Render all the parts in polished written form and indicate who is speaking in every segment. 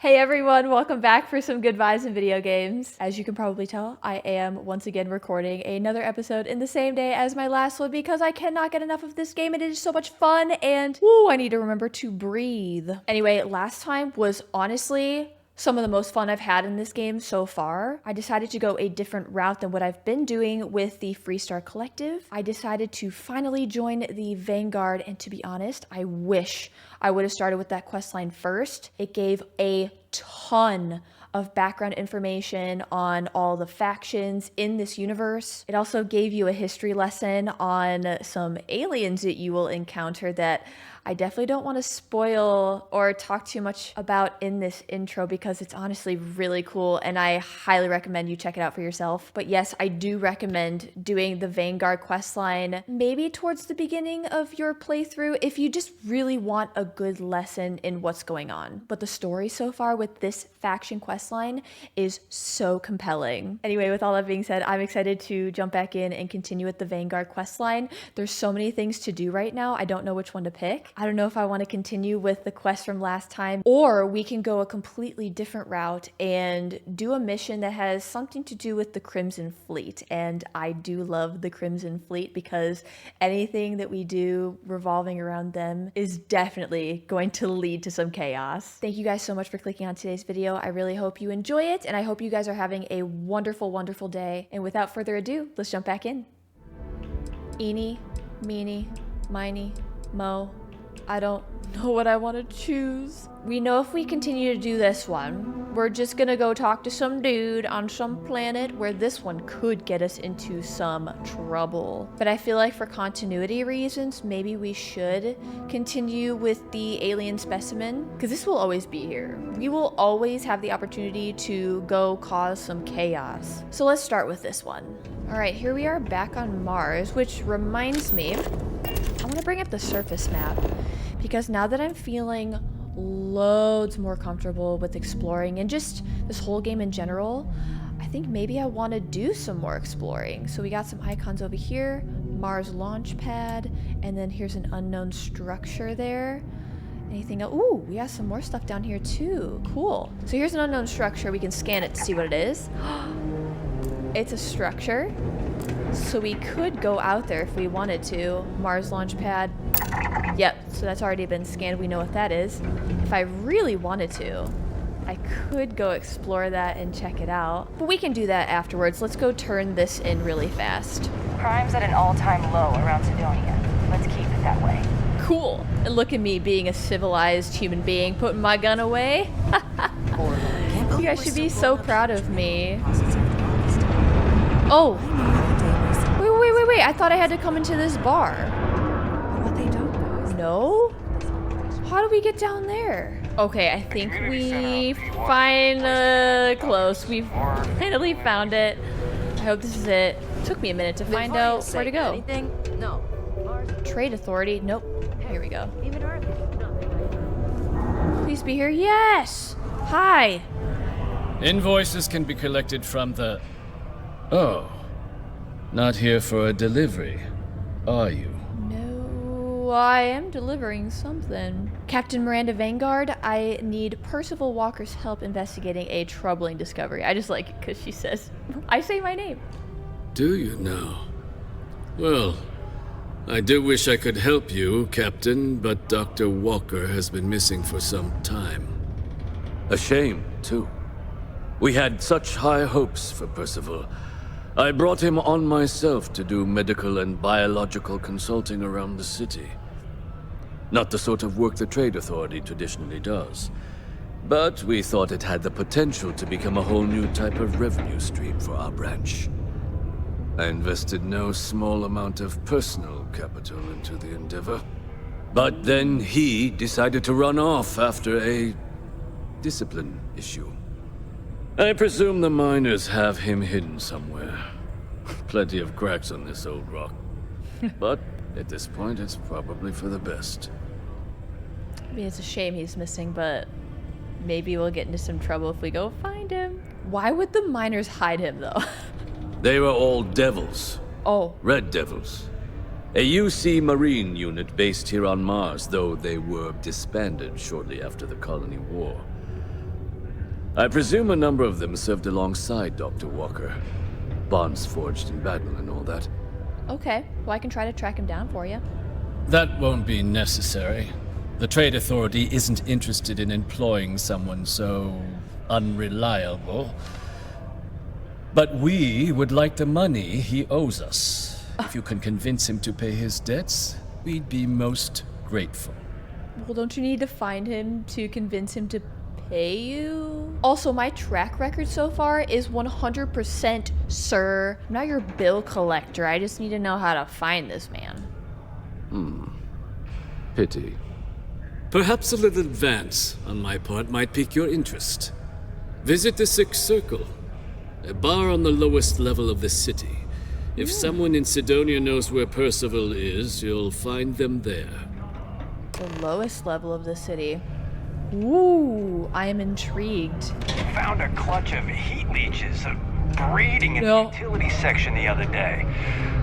Speaker 1: Hey everyone, welcome back for some good vibes in video games. As you can probably tell, I am once again recording another episode in the same day as my last one because I cannot get enough of this game and it is so much fun and I need to remember to breathe. Anyway, last time was honestly some of the most fun I've had in this game so far. I decided to go a different route than what I've been doing with the Freestar Collective. I decided to finally join the Vanguard, and to be honest, I wish I would have started with that questline first. It gave a ton of background information on all the factions in this universe. It also gave you a history lesson on some aliens that you will encounter that I definitely don't want to spoil or talk too much about in this intro because it's honestly really cool and I highly recommend you check it out for yourself. But yes, I do recommend doing the Vanguard questline maybe towards the beginning of your playthrough if you just really want a good lesson in what's going on. But the story so far with this faction questline is so compelling. Anyway, with all that being said, I'm excited to jump back in and continue with the Vanguard questline. There's so many things to do right now. I don't know which one to pick. I don't know if I want to continue with the quest from last time, or we can go a completely different route and do a mission that has something to do with the Crimson Fleet. And I do love the Crimson Fleet because anything that we do revolving around them is definitely going to lead to some chaos. Thank you guys so much for clicking on today's video. I really hope you enjoy it, and I hope you guys are having a wonderful, wonderful day. And without further ado, let's jump back in. Eeny, meeny, miny, mo. I don't know what I want to choose. We know if we continue to do this one, we're just gonna go talk to some dude on some planet where this one could get us into some trouble. But I feel like for continuity reasons, maybe we should continue with the alien specimen, because this will always be here. We will always have the opportunity to go cause some chaos. So let's start with this one. All right, here we are back on Mars, which reminds me, I want to bring up the surface map because now that I'm feeling loads more comfortable with exploring and just this whole game in general, I think maybe I want to do some more exploring. So we got some icons over here, Mars launch pad, and then here's an unknown structure there. Anything else? Ooh, we got some more stuff down here too. Cool. So here's an unknown structure. We can scan it to see what it is. It's a structure. So we could go out there if we wanted to. Mars launch pad. Yep, so that's already been scanned. We know what that is. If I really wanted to, I could go explore that and check it out. But we can do that afterwards. Let's go turn this in really fast.
Speaker 2: Crime's at an all-time low around Cydonia. Let's keep it that way.
Speaker 1: Cool. And look at me being a civilized human being, putting my gun away. You guys should be so proud of me. Oh. Wait. I thought I had to come into this bar.
Speaker 3: What they don't know is
Speaker 1: No? How do we get down there? Okay, I think we we finally found it. I hope this is it. Took me a minute to find out where to go.
Speaker 3: Anything? No.
Speaker 1: Trade authority. Nope. Here we go.
Speaker 3: Even Earth.
Speaker 1: Please be here. Yes! Hi!
Speaker 4: Invoices can be collected from the... Oh. Not here for a delivery, are you?
Speaker 1: No, I am delivering something. Captain Miranda Vanguard, I need Percival Walker's help investigating a troubling discovery. I just like it because she says, I say my name.
Speaker 5: Do you now? Well, I do wish I could help you, Captain, but Dr. Walker has been missing for some time.
Speaker 6: A shame, too. We had such high hopes for Percival. I brought him on myself to do medical and biological consulting around the city. Not the sort of work the Trade Authority traditionally does, but we thought it had the potential to become a whole new type of revenue stream for our branch. I invested no small amount of personal capital into the endeavor. But then he decided to run off after a discipline issue. I presume the miners have him hidden somewhere. Plenty of cracks on this old rock. But at this point, it's probably for the best.
Speaker 1: I mean, it's a shame he's missing, but maybe we'll get into some trouble if we go find him. Why would the miners hide him, though?
Speaker 6: They were all devils.
Speaker 1: Oh.
Speaker 6: Red Devils. A UC Marine unit based here on Mars, though they were disbanded shortly after the Colony War. I presume a number of them served alongside Dr. Walker. Bonds forged in battle and all that.
Speaker 1: Okay, well, I can try to track him down for you.
Speaker 4: That won't be necessary. The Trade Authority isn't interested in employing someone so unreliable. But we would like the money he owes us. If you can convince him to pay his debts, we'd be most grateful.
Speaker 1: Well, don't you need to find him to convince him to pay you? Also, my track record so far is 100% sir. I'm not your bill collector. I just need to know how to find this man.
Speaker 6: Pity.
Speaker 5: Perhaps a little advance on my part might pique your interest. Visit the Sixth Circle, a bar on the lowest level of the city. If someone in Cydonia knows where Percival is, you'll find them there.
Speaker 1: The lowest level of the city. Ooh, I am intrigued.
Speaker 7: Found a clutch of heat leeches breeding in the utility section the other day.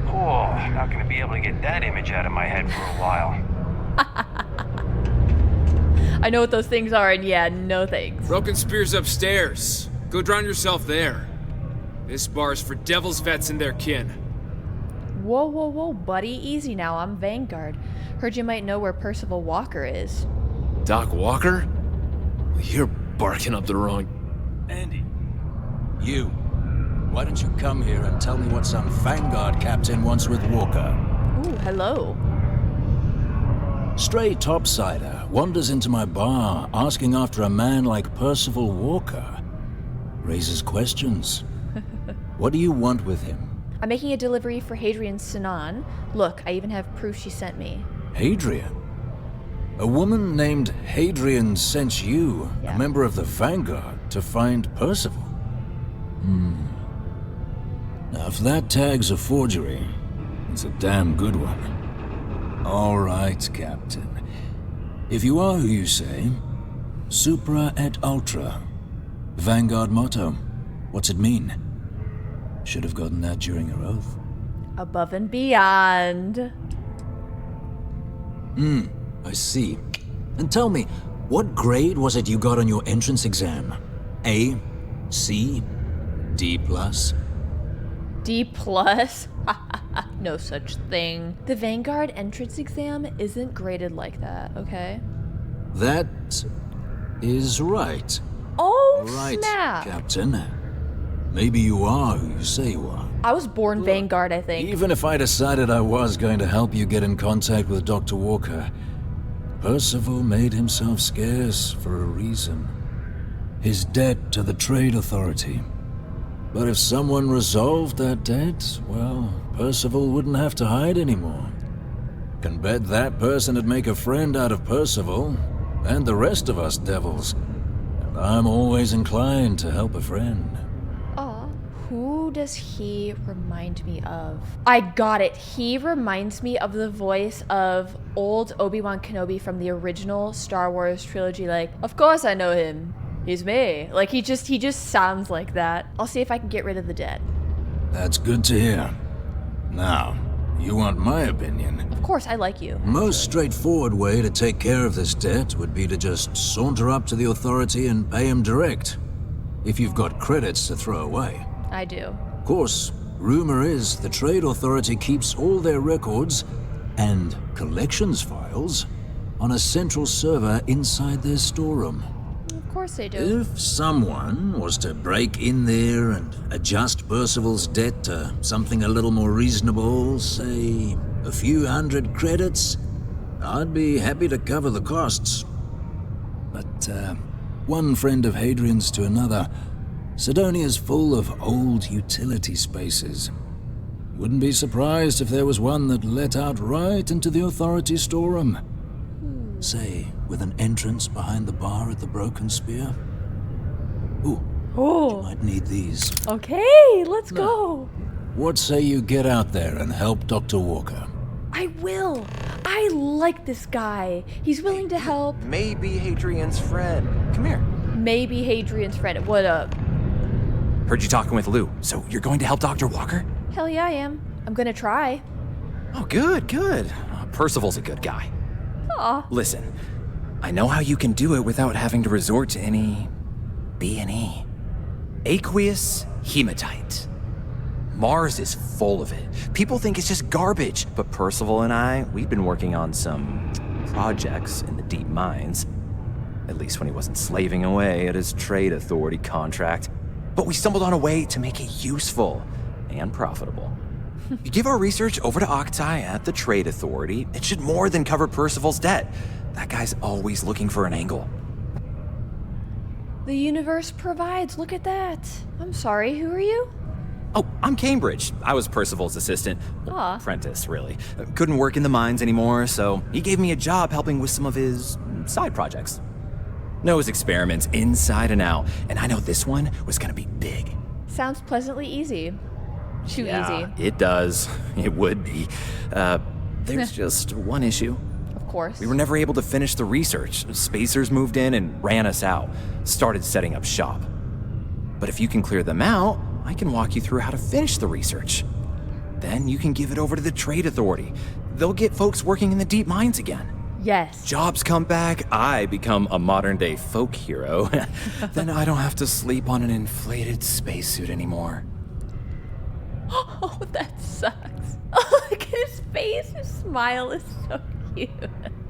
Speaker 7: Oh, not gonna be able to get that image out of my head for a while.
Speaker 1: I know what those things are, and yeah, no thanks.
Speaker 8: Broken Spear's upstairs. Go drown yourself there. This bar's for devil's vets and their kin.
Speaker 1: Whoa, whoa, whoa, buddy. Easy now. I'm Vanguard. Heard you might know where Percival Walker is.
Speaker 9: Doc Walker? You're barking up the wrong...
Speaker 10: Andy. You. Why don't you come here and tell me what some Vanguard captain wants with Walker?
Speaker 1: Ooh, hello.
Speaker 10: Stray topsider wanders into my bar asking after a man like Percival Walker. Raises questions. What do you want with him?
Speaker 1: I'm making a delivery for Hadrian Sinan. Look, I even have proof she sent me.
Speaker 10: Hadrian? A woman named Hadrian sent you, a member of the Vanguard, to find Percival? Now, if that tag's a forgery, it's a damn good one. All right, Captain. If you are who you say, Supra et Ultra. Vanguard motto. What's it mean? Should have gotten that during your oath.
Speaker 1: Above and beyond.
Speaker 10: I see. And tell me, what grade was it you got on your entrance exam? A? C? D+?
Speaker 1: D plus? No such thing. The Vanguard entrance exam isn't graded like that, okay?
Speaker 10: That is right.
Speaker 1: Oh,
Speaker 10: Right,
Speaker 1: snap!
Speaker 10: Captain. Maybe you are who you say you are.
Speaker 1: I was born Vanguard, I think.
Speaker 10: Even if I decided I was going to help you get in contact with Dr. Walker, Percival made himself scarce for a reason. His debt to the Trade Authority. But if someone resolved that debt, well, Percival wouldn't have to hide anymore. Can bet that person would make a friend out of Percival, and the rest of us devils. And I'm always inclined to help a friend.
Speaker 1: Aw, who does he remind me of? I got it. He reminds me of the voice of old Obi-Wan Kenobi from the original Star Wars trilogy. Like, of course I know him. He's me. Like, he just sounds like that. I'll see if I can get rid of the debt.
Speaker 10: That's good to hear. Now, you want my opinion?
Speaker 1: Of course, I like you.
Speaker 10: Most straightforward way to take care of this debt would be to just saunter up to the authority and pay him direct. If you've got credits to throw away.
Speaker 1: I do.
Speaker 10: Of course, rumor is the Trade Authority keeps all their records and collections files on a central server inside their storeroom.
Speaker 1: Of course they do.
Speaker 10: If someone was to break in there and adjust Percival's debt to something a little more reasonable, say a few hundred credits, I'd be happy to cover the costs. But one friend of Hadrian's to another, Cydonia's full of old utility spaces. Wouldn't be surprised if there was one that let out right into the authority storeroom. Say, with an entrance behind the bar at the Broken Spear. Ooh, you might need these.
Speaker 1: Okay, let's go.
Speaker 10: What say you get out there and help Dr. Walker?
Speaker 1: I will. I like this guy. He's willing to help.
Speaker 11: Maybe Hadrian's friend. Come here.
Speaker 1: Maybe Hadrian's friend. What up?
Speaker 11: Heard you talking with Lou. So you're going to help Dr. Walker?
Speaker 1: Hell yeah, I am. I'm gonna try.
Speaker 11: Oh, good, good. Percival's a good guy.
Speaker 1: Aw.
Speaker 11: Listen, I know how you can do it without having to resort to any B&E. Aqueous hematite. Mars is full of it. People think it's just garbage, but Percival and I, we've been working on some projects in the deep mines. At least when he wasn't slaving away at his trade authority contract. But we stumbled on a way to make it useful and profitable. You give our research over to Octai at the trade authority, it should more than cover Percival's debt. That guy's always looking for an angle.
Speaker 1: The universe provides. Look at that. I'm sorry, who are you?
Speaker 11: Oh, I'm Cambridge. I was Percival's assistant.
Speaker 1: Aw.
Speaker 11: Apprentice, really. Couldn't work in the mines anymore, so he gave me a job helping with some of his side projects. Knows experiments inside and out, and I know this one was gonna be big.
Speaker 1: Sounds pleasantly easy. Too easy.
Speaker 11: It does. It would be. There's just one issue.
Speaker 1: Of course.
Speaker 11: We were never able to finish the research. Spacers moved in and ran us out. Started setting up shop. But if you can clear them out, I can walk you through how to finish the research. Then you can give it over to the trade authority. They'll get folks working in the deep mines again.
Speaker 1: Yes.
Speaker 11: Jobs come back, I become a modern-day folk hero. Then I don't have to sleep on an inflated spacesuit anymore.
Speaker 1: Oh, that sucks. Oh, look at his face. His smile is so cute.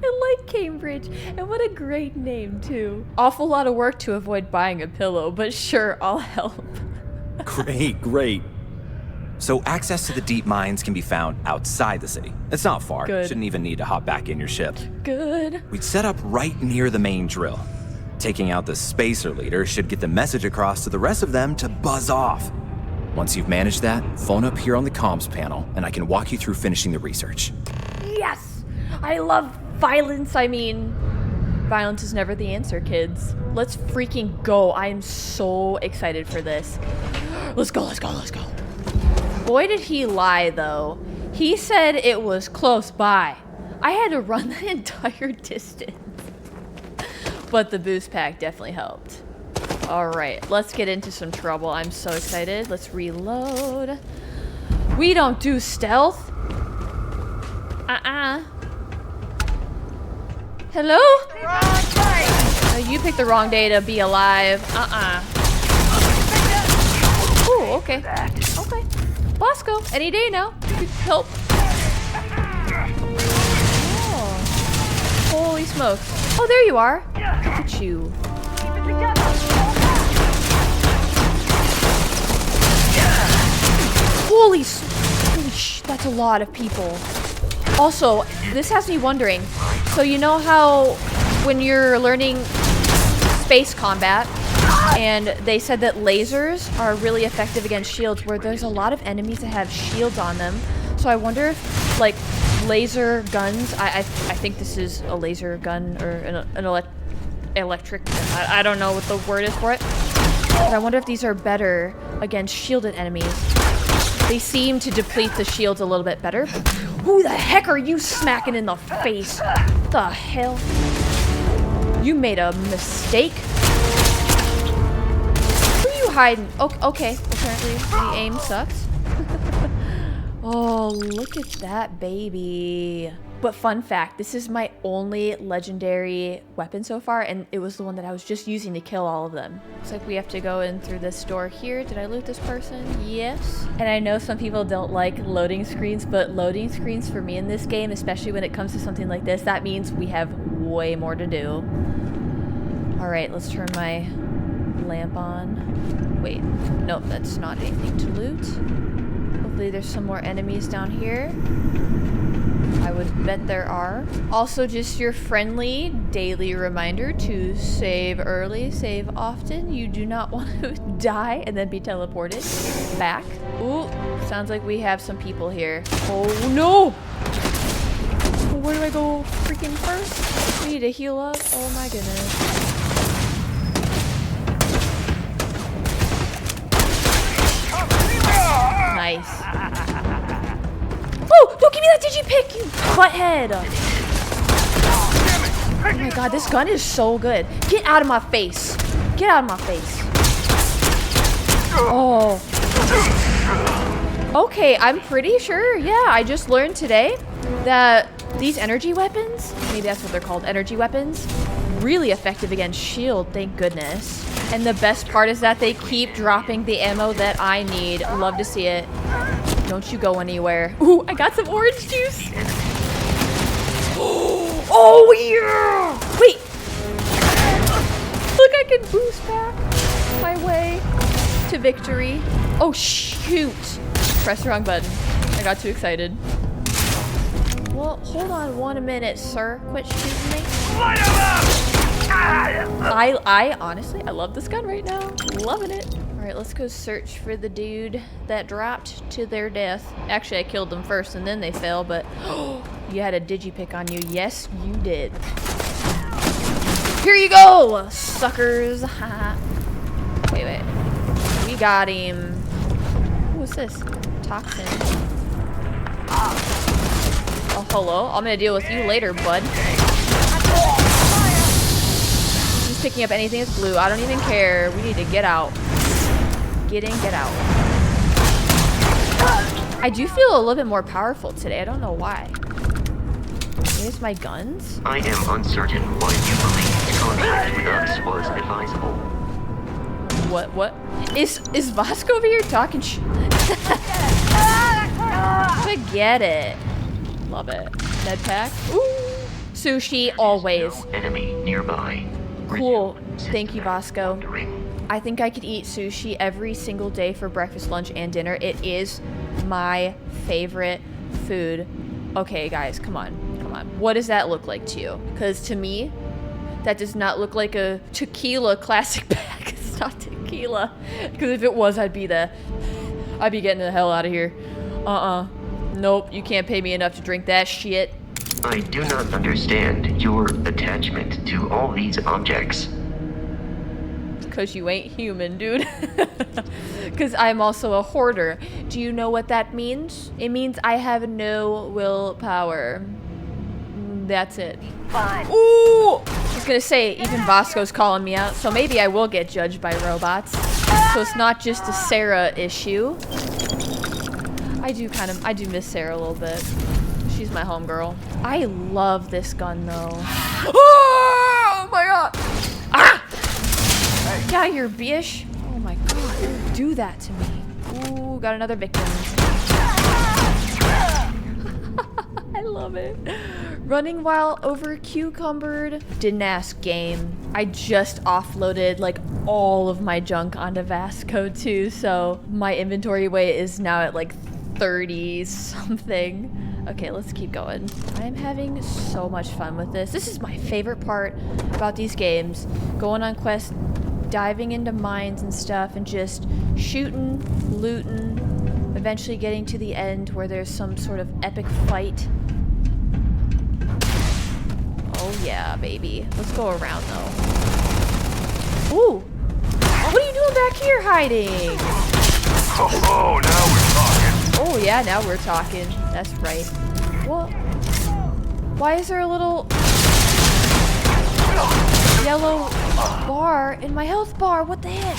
Speaker 1: I like Cambridge, and what a great name, too. Awful lot of work to avoid buying a pillow, but sure, I'll help.
Speaker 11: Great. So access to the deep mines can be found outside the city. It's not far.
Speaker 1: Good.
Speaker 11: Shouldn't even need to hop back in your ship.
Speaker 1: Good.
Speaker 11: We'd set up right near the main drill. Taking out the spacer leader should get the message across to the rest of them to buzz off. Once you've managed that, phone up here on the comms panel, and I can walk you through finishing the research.
Speaker 1: Yes! I love violence. I mean, violence is never the answer, kids. Let's freaking go. I am so excited for this. Let's go. Boy, did he lie, though. He said it was close by. I had to run the entire distance. But the boost pack definitely helped. All right, let's get into some trouble. I'm so excited. Let's reload. We don't do stealth. Hello? You picked the wrong day to be alive. Ooh, okay. Okay. Bosco, any day now. Help. Oh. Holy smokes. Oh, there you are. Look at you. Holy that's a lot of people. Also, this has me wondering. So you know how when you're learning space combat, and they said that lasers are really effective against shields, where there's a lot of enemies that have shields on them. So I wonder if, like, laser guns, I think this is a laser gun or an electric, I don't know what the word is for it. But I wonder if these are better against shielded enemies. They seem to deplete the shields a little bit better. Who the heck are you smacking in the face? What the hell? You made a mistake. Who are you hiding? Okay, apparently the aim sucks. Oh, look at that baby. But fun fact, this is my only legendary weapon so far, and it was the one that I was just using to kill all of them. Looks like we have to go in through this door here. Did I loot this person? Yes. And I know some people don't like loading screens, but loading screens for me in this game, especially when it comes to something like this, that means we have way more to do. All right, let's turn my lamp on. Wait, nope, that's not anything to loot. Hopefully there's some more enemies down here. I would bet there are. Also, just your friendly daily reminder to save early, save often. You do not want to die and then be teleported back. Ooh, sounds like we have some people here. Oh no! Where do I go freaking first? We need to heal up. Oh my goodness. Nice. Oh, don't give me that digipick, you butthead! Oh my god, this gun is so good. Get out of my face. Get out of my face. Oh. Okay, I'm pretty sure, yeah, I just learned today that these energy weapons, maybe that's what they're called, energy weapons, really effective against shield, thank goodness. And the best part is that they keep dropping the ammo that I need. Love to see it. Don't you go anywhere. Ooh, I got some orange juice. Oh, yeah! Wait. Look, I can boost back my way to victory. Oh, shoot. Press the wrong button. I got too excited. Well, hold on 1 minute, sir. Quit shooting me.
Speaker 7: Light him up!
Speaker 1: I honestly, I love this gun right now. Loving it. All right, let's go search for the dude that dropped to their death. Actually, I killed them first and then they fell, but you had a digipick on you. Yes, you did. Here you go, suckers. Wait. We got him. What's this? Toxin. Oh, hello. I'm gonna deal with you later, bud. He's picking up anything that's blue. I don't even care. We need to get out. Get in, get out. I do feel a little bit more powerful today. I don't know why. Here's my guns.
Speaker 12: I am uncertain why you believe contact with us was advisable.
Speaker 1: What? Is Vasco over here talking sh- Forget it. Love it. Med pack. Ooh. Sushi, always.
Speaker 12: No enemy nearby.
Speaker 1: Cool. Thank you, Vasco. I think I could eat sushi every single day for breakfast, lunch, and dinner. It is my favorite food. Okay, guys, come on. What does that look like to you? Because to me, that does not look like a tequila classic pack. It's not tequila. Because if it was, I'd be getting the hell out of here. Nope, you can't pay me enough to drink that shit.
Speaker 12: I do not understand your attachment to all these objects.
Speaker 1: Because you ain't human, dude. Because I'm also a hoarder. Do you know what that means? It means I have no willpower. That's it.
Speaker 2: Fine.
Speaker 1: Ooh! I was gonna say, even Vasco's calling me out, so maybe I will get judged by robots. So it's not just a Sarah issue. I do miss Sarah a little bit. She's my homegirl. I love this gun though. Oh my god! Ah! Get out of here, bitch! Oh my god, don't do that to me. Ooh, got another victim. I love it. Running while over cucumbered. Didn't ask game. I just offloaded like all of my junk onto Vasco too, so my inventory weight is now at like 30 something. Okay, let's keep going. I'm having so much fun with this. This is my favorite part about these games. Going on quests, diving into mines and stuff, and just shooting, looting, eventually getting to the end where there's some sort of epic fight. Oh yeah, baby. Let's go around though. Ooh! What are you doing back here hiding?
Speaker 7: Oh, now we're talking.
Speaker 1: Oh yeah, now we're talking. That's right. What? Why is there a little yellow bar in my health bar? What the heck?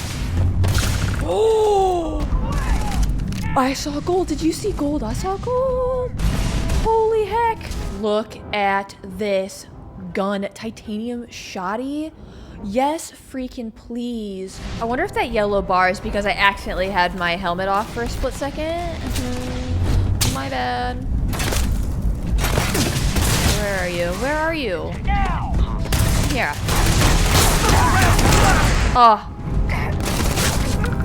Speaker 1: Oh! I saw gold. Did you see gold? I saw gold. Holy heck. Look at this gun. Titanium shoddy. Yes, freaking please. I wonder if that yellow bar is because I accidentally had my helmet off for a split second. My bad. Where are you? Where are you? Here. Oh.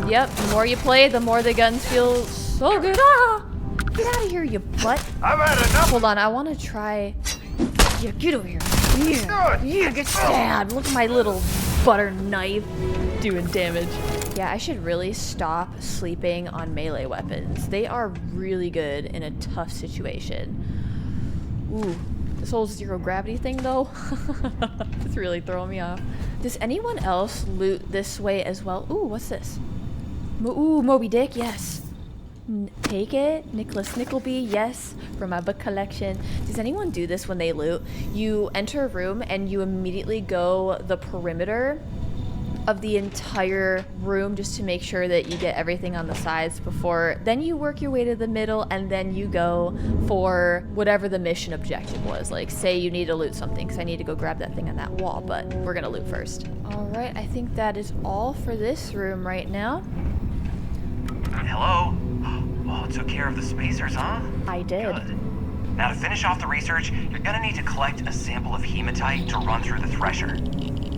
Speaker 1: Yep, the more you play, the more the guns feel so good. Ah! Get out of here, you butt.
Speaker 7: I've had enough.
Speaker 1: Hold on, I want to try... Yeah, get over here. Yeah, get stabbed. Look at my little butter knife doing damage. Yeah, I should really stop sleeping on melee weapons. They are really good in a tough situation. Ooh, this whole zero gravity thing though, it's really throwing me off. Does anyone else loot this way as well? Ooh, what's this? Ooh, Moby Dick, yes. Take it. Nicholas Nickleby, yes, for my book collection. Does anyone do this when they loot? You enter a room and you immediately go the perimeter of the entire room just to make sure that you get everything on the sides before. Then you work your way to the middle, and then you go for whatever the mission objective was. Like, say you need to loot something, because I need to go grab that thing on that wall, but we're gonna loot first. All right, I think that is all for this room right now.
Speaker 13: Hello? Oh, took care of the spacers, huh?
Speaker 1: I did.
Speaker 13: Good. Now to finish off the research, you're gonna need to collect a sample of hematite to run through the thresher.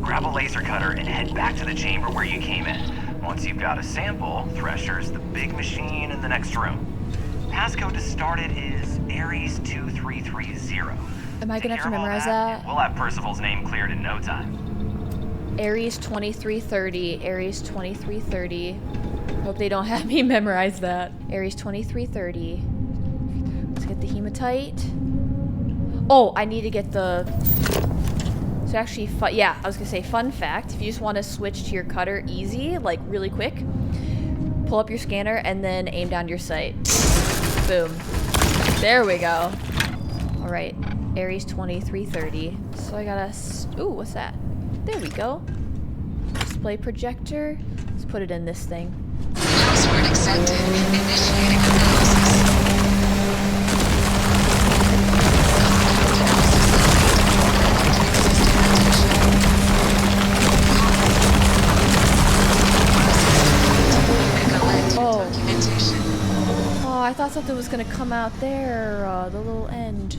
Speaker 13: Grab a laser cutter and head back to the chamber where you came in. Once you've got a sample, thresher's the big machine in the next room. Passcode to start it is Ares 2330.
Speaker 1: Am I gonna have to memorize
Speaker 13: that? We'll have Percival's name cleared in no time.
Speaker 1: Ares 2330, Ares 2330. Hope they don't have me memorize that. Ares 2330. Let's get the hematite. Oh, I need to get the... So actually, yeah, I was gonna say fun fact. If you just want to switch to your cutter easy, like really quick, pull up your scanner and then aim down your sight. Boom. There we go. All right, Ares 2330. So I gotta... Ooh, what's that? There we go. Display projector. Let's put it in this thing.
Speaker 14: Password accepted. Initiating analysis.
Speaker 1: Oh, I thought something was gonna come out there, the little end.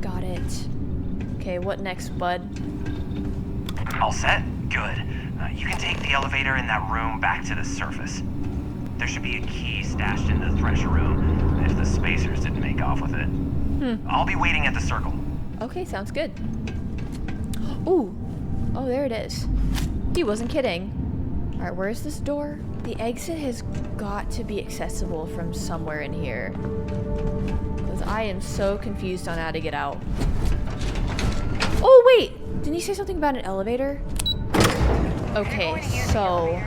Speaker 1: Got it. Okay, what next, bud?
Speaker 13: All set? Good. You can take the elevator in that room back to the surface. There should be a key stashed in the thresher room if the spacers didn't make off with it. I'll be waiting at the circle.
Speaker 1: Okay, sounds good. Ooh. Oh, there it is. He wasn't kidding. All right, where's this door? The exit has got to be accessible from somewhere in here. Because I am so confused on how to get out. Oh, wait! Didn't you say something about an elevator? Okay, so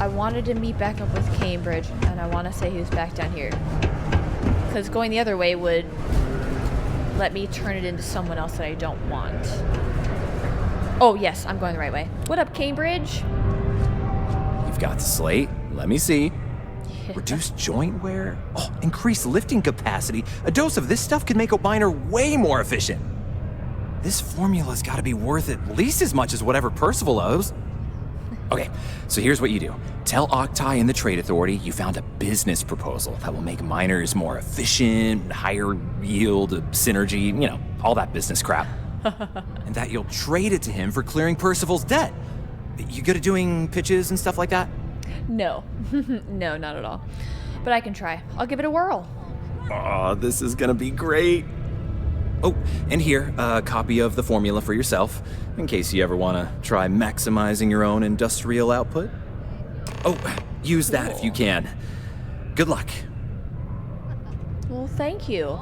Speaker 1: I wanted to meet back up with Cambridge, and I want to say he was back down here. Because going the other way would let me turn it into someone else that I don't want. Oh, yes, I'm going the right way. What up, Cambridge?
Speaker 11: You've got the slate. Let me see. Reduced joint wear? Oh, increased lifting capacity. A dose of this stuff could make a miner way more efficient. This formula's got to be worth at least as much as whatever Percival owes. Okay, so here's what you do. Tell Octai and the Trade Authority you found a business proposal that will make miners more efficient, higher yield, synergy, you know, all that business crap. And that you'll trade it to him for clearing Percival's debt. You good at doing pitches and stuff like that?
Speaker 1: No. No, not at all. But I can try. I'll give it a whirl.
Speaker 11: Oh, this is gonna be great. Oh, and here, a copy of the formula for yourself, in case you ever want to try maximizing your own industrial output. Oh, use that if you can. Good luck.
Speaker 1: Well, thank you.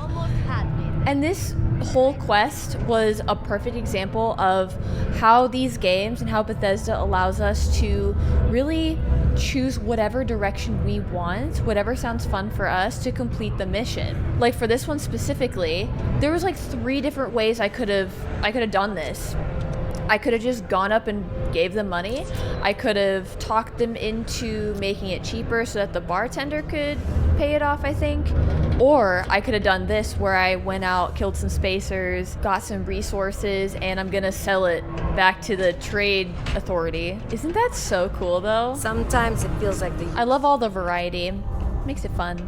Speaker 1: And this whole quest was a perfect example of how these games and how Bethesda allows us to really choose whatever direction we want, whatever sounds fun for us, to complete the mission. Like for this one specifically, there was like 3 different ways I could have done this. I could have just gone up and gave them money. I could have talked them into making it cheaper so that the bartender could pay it off, I think. Or I could have done this where I went out, killed some spacers, got some resources, and I'm gonna sell it back to the Trade Authority. Isn't that so cool though?
Speaker 3: Sometimes it feels like
Speaker 1: I love all the variety. Makes it fun.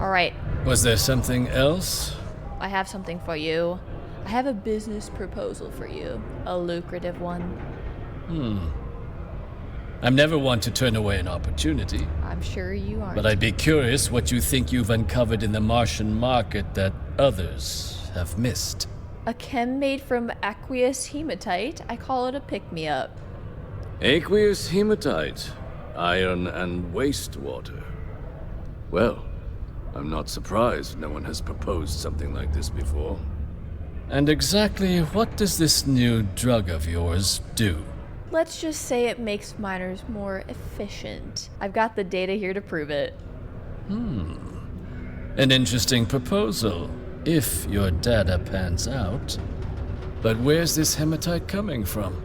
Speaker 1: All right.
Speaker 4: Was there something else?
Speaker 1: I have something for you. I have a business proposal for you. A lucrative one.
Speaker 4: I'm never one to turn away an opportunity.
Speaker 1: I'm sure you aren't.
Speaker 4: But I'd be curious what you think you've uncovered in the Martian market that others have missed.
Speaker 1: A chem made from aqueous hematite. I call it a pick-me-up.
Speaker 6: Aqueous hematite, iron and wastewater. Well, I'm not surprised no one has proposed something like this before.
Speaker 4: And exactly what does this new drug of yours do?
Speaker 1: Let's just say it makes miners more efficient. I've got the data here to prove it.
Speaker 4: An interesting proposal, if your data pans out. But where's this hematite coming from?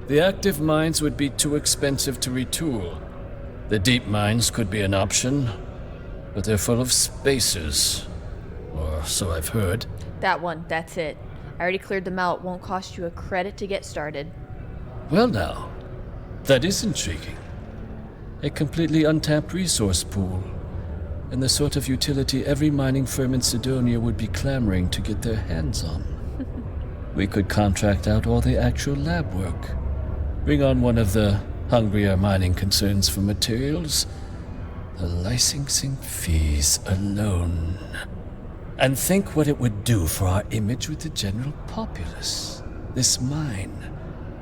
Speaker 4: The active mines would be too expensive to retool. The deep mines could be an option, but they're full of spacers. Or so I've heard.
Speaker 1: That one, that's it. I already cleared them out. Won't cost you a credit to get started.
Speaker 4: Well now, that is intriguing. A completely untapped resource pool, and the sort of utility every mining firm in Cydonia would be clamoring to get their hands on. We could contract out all the actual lab work, bring on one of the hungrier mining concerns for materials, the licensing fees alone. And think what it would do for our image with the general populace. This mine,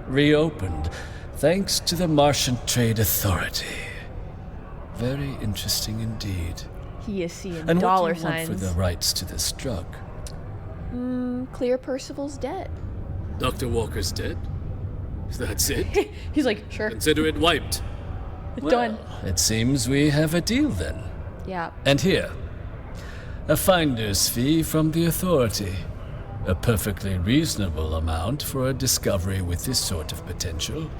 Speaker 4: reopened thanks to the Martian Trade Authority. Very interesting indeed.
Speaker 1: He is seeing
Speaker 4: and
Speaker 1: dollar
Speaker 4: what do you
Speaker 1: signs.
Speaker 4: want for the rights to this drug?
Speaker 1: Clear Percival's debt.
Speaker 5: Dr. Walker's dead? That's it?
Speaker 1: He's like, sure.
Speaker 5: Consider it wiped.
Speaker 1: Done.
Speaker 4: It seems we have a deal then.
Speaker 1: Yeah.
Speaker 4: And here, a finder's fee from the authority. A perfectly reasonable amount for a discovery with this sort of potential.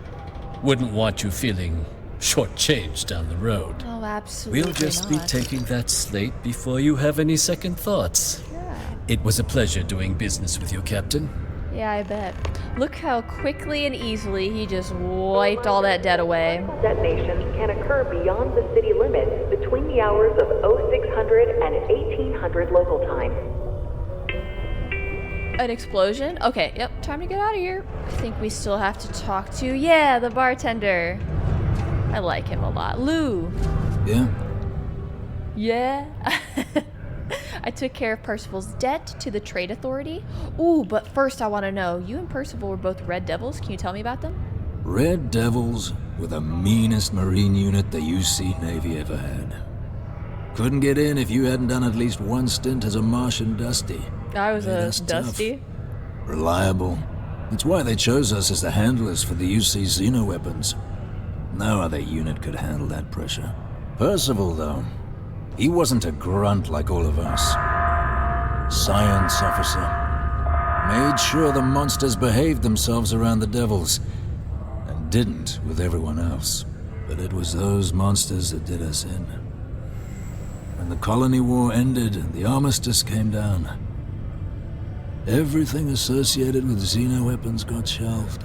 Speaker 4: Wouldn't want you feeling shortchanged down the road.
Speaker 1: Oh, absolutely
Speaker 4: We'll just
Speaker 1: not.
Speaker 4: be taking that slate before you have any second thoughts.
Speaker 1: Yeah.
Speaker 4: It was a pleasure doing business with you, Captain.
Speaker 1: Yeah, I bet. Look how quickly and easily he just wiped all that debt away.
Speaker 15: Detonations can occur beyond the city limits between the hours of 0600 and 1800 local time.
Speaker 1: An explosion? Okay, yep, time to get out of here. I think we still have to talk to, yeah, the bartender. I like him a lot. Lou.
Speaker 10: Yeah?
Speaker 1: Yeah? I took care of Percival's debt to the Trade Authority. Ooh, but first I want to know, you and Percival were both Red Devils. Can you tell me about them?
Speaker 10: Red Devils were the meanest Marine unit the UC Navy ever had. Couldn't get in if you hadn't done at least one stint as a Martian Dusty.
Speaker 1: I was
Speaker 10: Made
Speaker 1: a
Speaker 10: us tough,
Speaker 1: Dusty.
Speaker 10: reliable. That's why they chose us as the handlers for the UC xenoweapons. No other unit could handle that pressure. Percival, though, he wasn't a grunt like all of us. Science officer. Made sure the monsters behaved themselves around the Devils, and didn't with everyone else. But it was those monsters that did us in. When the colony war ended and the armistice came down, everything associated with xenoweapons got shelved,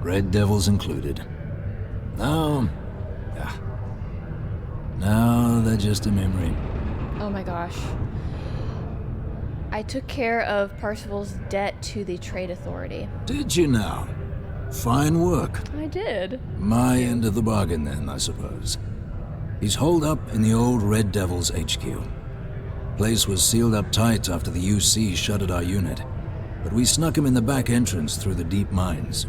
Speaker 10: Red Devils included. Now they're just a memory.
Speaker 1: Oh my gosh. I took care of Percival's debt to the Trade Authority.
Speaker 10: Did you now? Fine work.
Speaker 1: I did.
Speaker 10: My end of the bargain then, I suppose. He's holed up in the old Red Devils HQ. Place was sealed up tight after the UC shuttered our unit, but we snuck him in the back entrance through the deep mines.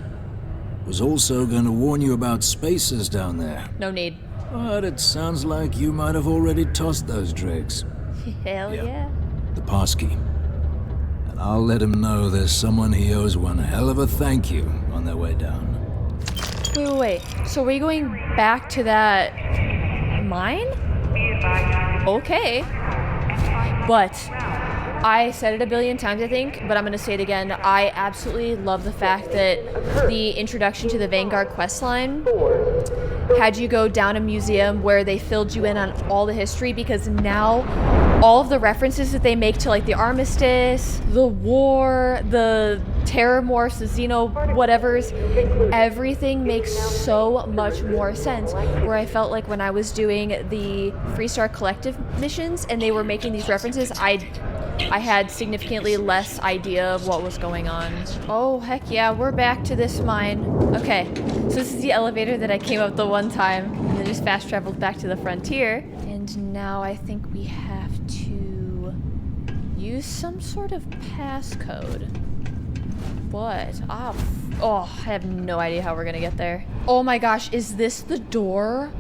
Speaker 10: Was also going to warn you about spacers down there.
Speaker 1: No need.
Speaker 10: But it sounds like you might have already tossed those dregs.
Speaker 1: Hell yeah.
Speaker 10: The passkey. And I'll let him know there's someone he owes one hell of a thank you on their way down.
Speaker 1: Wait. So are we going back to that mine? Okay. But I said it a billion times, I think, but I'm going to say it again. I absolutely love the fact that the introduction to the Vanguard Questline had you go down a museum where they filled you in on all the history, because now all of the references that they make to like the armistice, the war, the terror morphs, the xeno whatevers, everything makes so much more sense. Where I felt like when I was doing the Freestar Collective missions and they were making these references, I had significantly less idea of what was going on. Oh, heck yeah, we're back to this mine. Okay, so this is the elevator that I came up the one time and then just fast traveled back to the frontier. And now I think we have to use some sort of passcode. What? I have no idea how we're gonna get there. Oh my gosh, is this the door?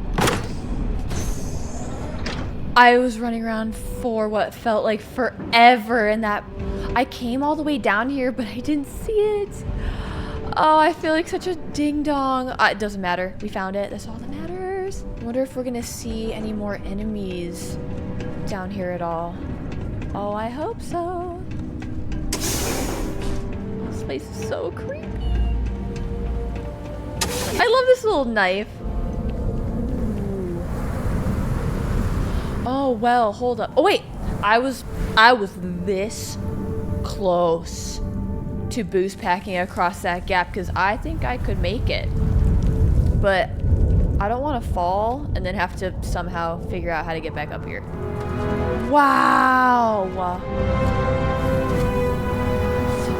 Speaker 1: I was running around for what felt like forever, and that I came all the way down here, but I didn't see it. Oh, I feel like such a ding dong. It doesn't matter. We found it. That's all that matters. I wonder if we're gonna see any more enemies down here at all. Oh, I hope so. This place is so creepy. I love this little knife. Oh, well, hold up. Oh, wait. I was this close to boost packing across that gap because I think I could make it. But I don't want to fall and then have to somehow figure out how to get back up here. Wow.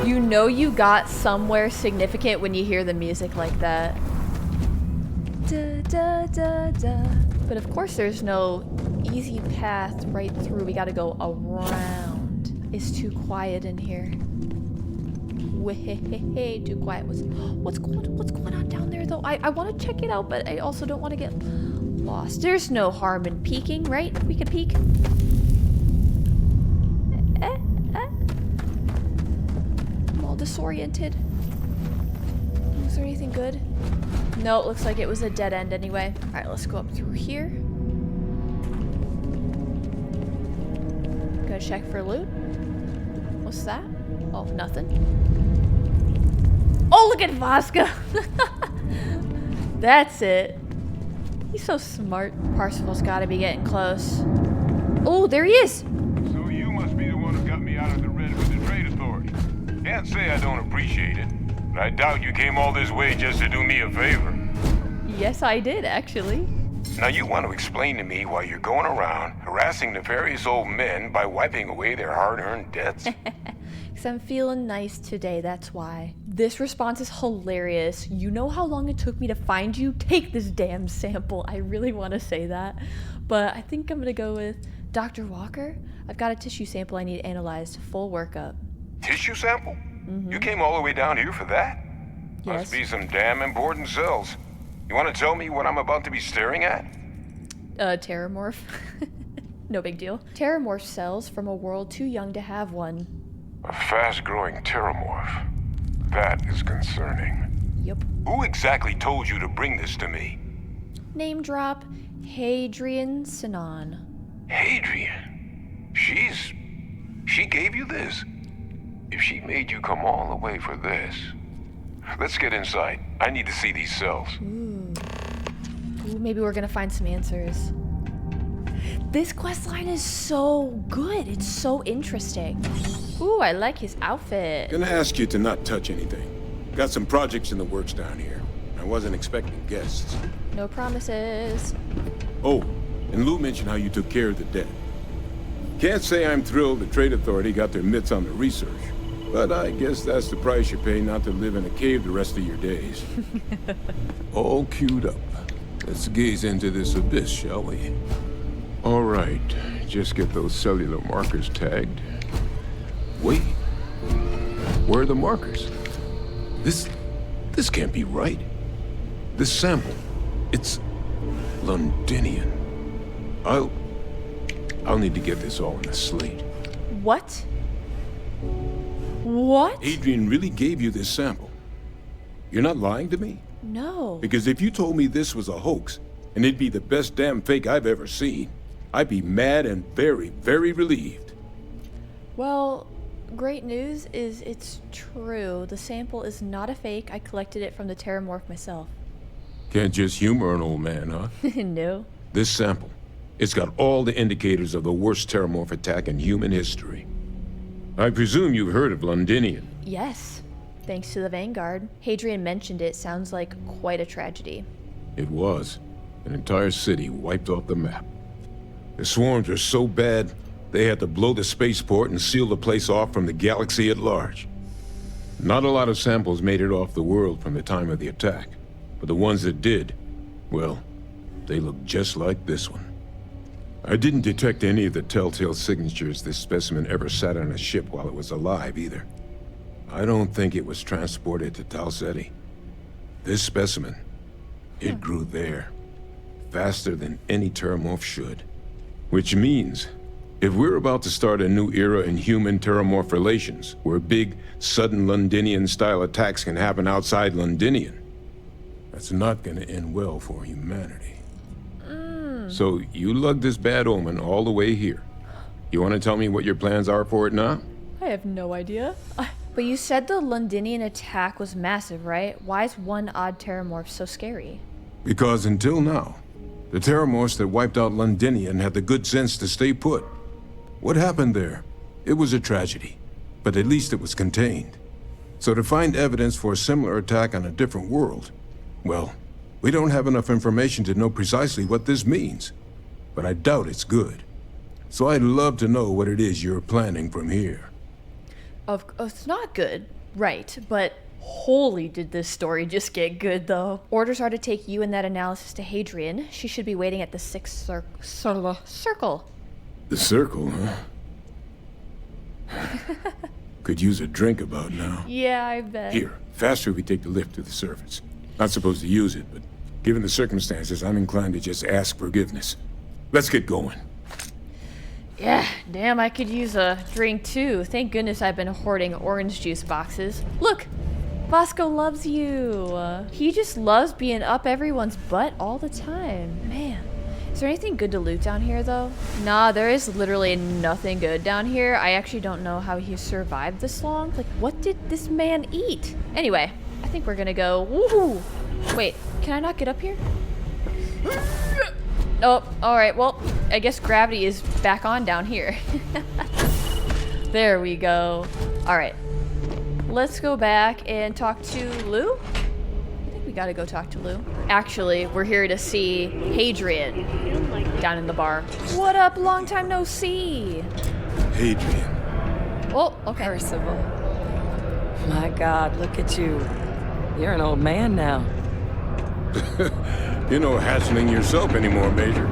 Speaker 1: You know you got somewhere significant when you hear the music like that. Da, da, da, da. But of course there's no easy path right through. We gotta go around. It's too quiet in here. Way too quiet. What's going on down there though? I want to check it out, but I also don't want to get lost. There's no harm in peeking, right? We can peek. I'm all disoriented. Is there anything good? No, it looks like it was a dead end anyway. All right, let's go up through here. Gonna check for loot. What's that? Oh, nothing. Oh, look at Vasca! That's it. He's so smart. Parsifal's gotta be getting close. Oh, there he is!
Speaker 16: So you must be the one who got me out of the red with the trade authority. Can't say I don't appreciate it, but I doubt you came all this way just to do me a favor.
Speaker 1: Yes, I did, actually.
Speaker 16: Now you want to explain to me why you're going around harassing nefarious old men by wiping away their hard-earned debts?
Speaker 1: Because I'm feeling nice today, that's why. This response is hilarious. You know how long it took me to find you? Take this damn sample. I really want to say that. But I think I'm going to go with Dr. Walker. I've got a tissue sample I need analyzed. Full workup.
Speaker 16: Tissue sample? You came all the way down here for that?
Speaker 1: Yes.
Speaker 16: Must be some damn important cells. You want to tell me what I'm about to be staring at?
Speaker 1: Terramorph. No big deal. Terramorph cells from a world too young to have one.
Speaker 16: A fast-growing terramorph. That is concerning.
Speaker 1: Yep.
Speaker 16: Who exactly told you to bring this to me?
Speaker 1: Name drop, Hadrian Sinon.
Speaker 16: Hadrian? She gave you this? If she made you come all the way for this... Let's get inside. I need to see these cells.
Speaker 1: Ooh, maybe we're gonna find some answers. This questline is so good. It's so interesting. Ooh, I like his outfit.
Speaker 17: Gonna ask you to not touch anything. Got some projects in the works down here. I wasn't expecting guests.
Speaker 1: No promises.
Speaker 17: Oh, and Lou mentioned how you took care of the debt. Can't say I'm thrilled the Trade Authority got their mitts on the research. But I guess that's the price you pay not to live in a cave the rest of your days. All queued up. Let's gaze into this abyss, shall we? All right, just get those cellular markers tagged. Wait, where are the markers? This can't be right. This sample, it's Londinian. I'll need to get this all in a slate.
Speaker 1: What? What?
Speaker 17: Adrian really gave you this sample. You're not lying to me?
Speaker 1: No.
Speaker 17: Because if you told me this was a hoax, and it'd be the best damn fake I've ever seen, I'd be mad and very, very relieved.
Speaker 1: Well, great news is it's true. The sample is not a fake. I collected it from the Terramorph myself.
Speaker 17: Can't just humor an old man, huh?
Speaker 1: No.
Speaker 17: This sample, it's got all the indicators of the worst Terramorph attack in human history. I presume you've heard of Londinian.
Speaker 1: Yes. Thanks to the Vanguard. Hadrian mentioned it. Sounds like quite a tragedy.
Speaker 17: It was. An entire city wiped off the map. The swarms were so bad, they had to blow the spaceport and seal the place off from the galaxy at large. Not a lot of samples made it off the world from the time of the attack, but the ones that did, well, they look just like this one. I didn't detect any of the telltale signatures this specimen ever sat on a ship while it was alive, either. I don't think it was transported to Tal Ceti. This specimen, it grew there, faster than any Terramorph should. Which means, if we're about to start a new era in human-Terramorph relations, where big, sudden Londinian-style attacks can happen outside Londinian, that's not gonna end well for humanity. So you lugged this bad omen all the way here. You want to tell me what your plans are for it now?
Speaker 1: I have no idea. But you said the Londinian attack was massive, right? Why is one odd terramorph so scary?
Speaker 17: Because until now, the terramorphs that wiped out Londinian had the good sense to stay put. What happened there? It was a tragedy, but at least it was contained. So to find evidence for a similar attack on a different world, well, we don't have enough information to know precisely what this means. But I doubt it's good. So I'd love to know what it is you're planning from here.
Speaker 1: It's not good, right, but holy did this story just get good, though. Orders are to take you and that analysis to Hadrian. She should be waiting at the sixth circle.
Speaker 17: The circle, huh? Could use a drink about now.
Speaker 1: Yeah, I bet.
Speaker 17: Here, faster we take the lift to the surface. Not supposed to use it, but given the circumstances, I'm inclined to just ask forgiveness. Let's get going.
Speaker 1: Yeah, damn, I could use a drink too. Thank goodness I've been hoarding orange juice boxes. Look, Vasco loves you. He just loves being up everyone's butt all the time. Man, is there anything good to loot down here though? Nah, there is literally nothing good down here. I actually don't know how he survived this long. Like, what did this man eat? Anyway, I think we're gonna go, woohoo! Wait, can I not get up here? Oh, alright, well, I guess gravity is back on down here. There we go. Alright, let's go back and talk to Lou. I think we gotta go talk to Lou. Actually, we're here to see Hadrian down in the bar. What up, long time no see?
Speaker 17: Hadrian.
Speaker 1: Oh, okay.
Speaker 3: Percival. My God, look at you. You're an old man now.
Speaker 17: You're no hassling yourself anymore, Major.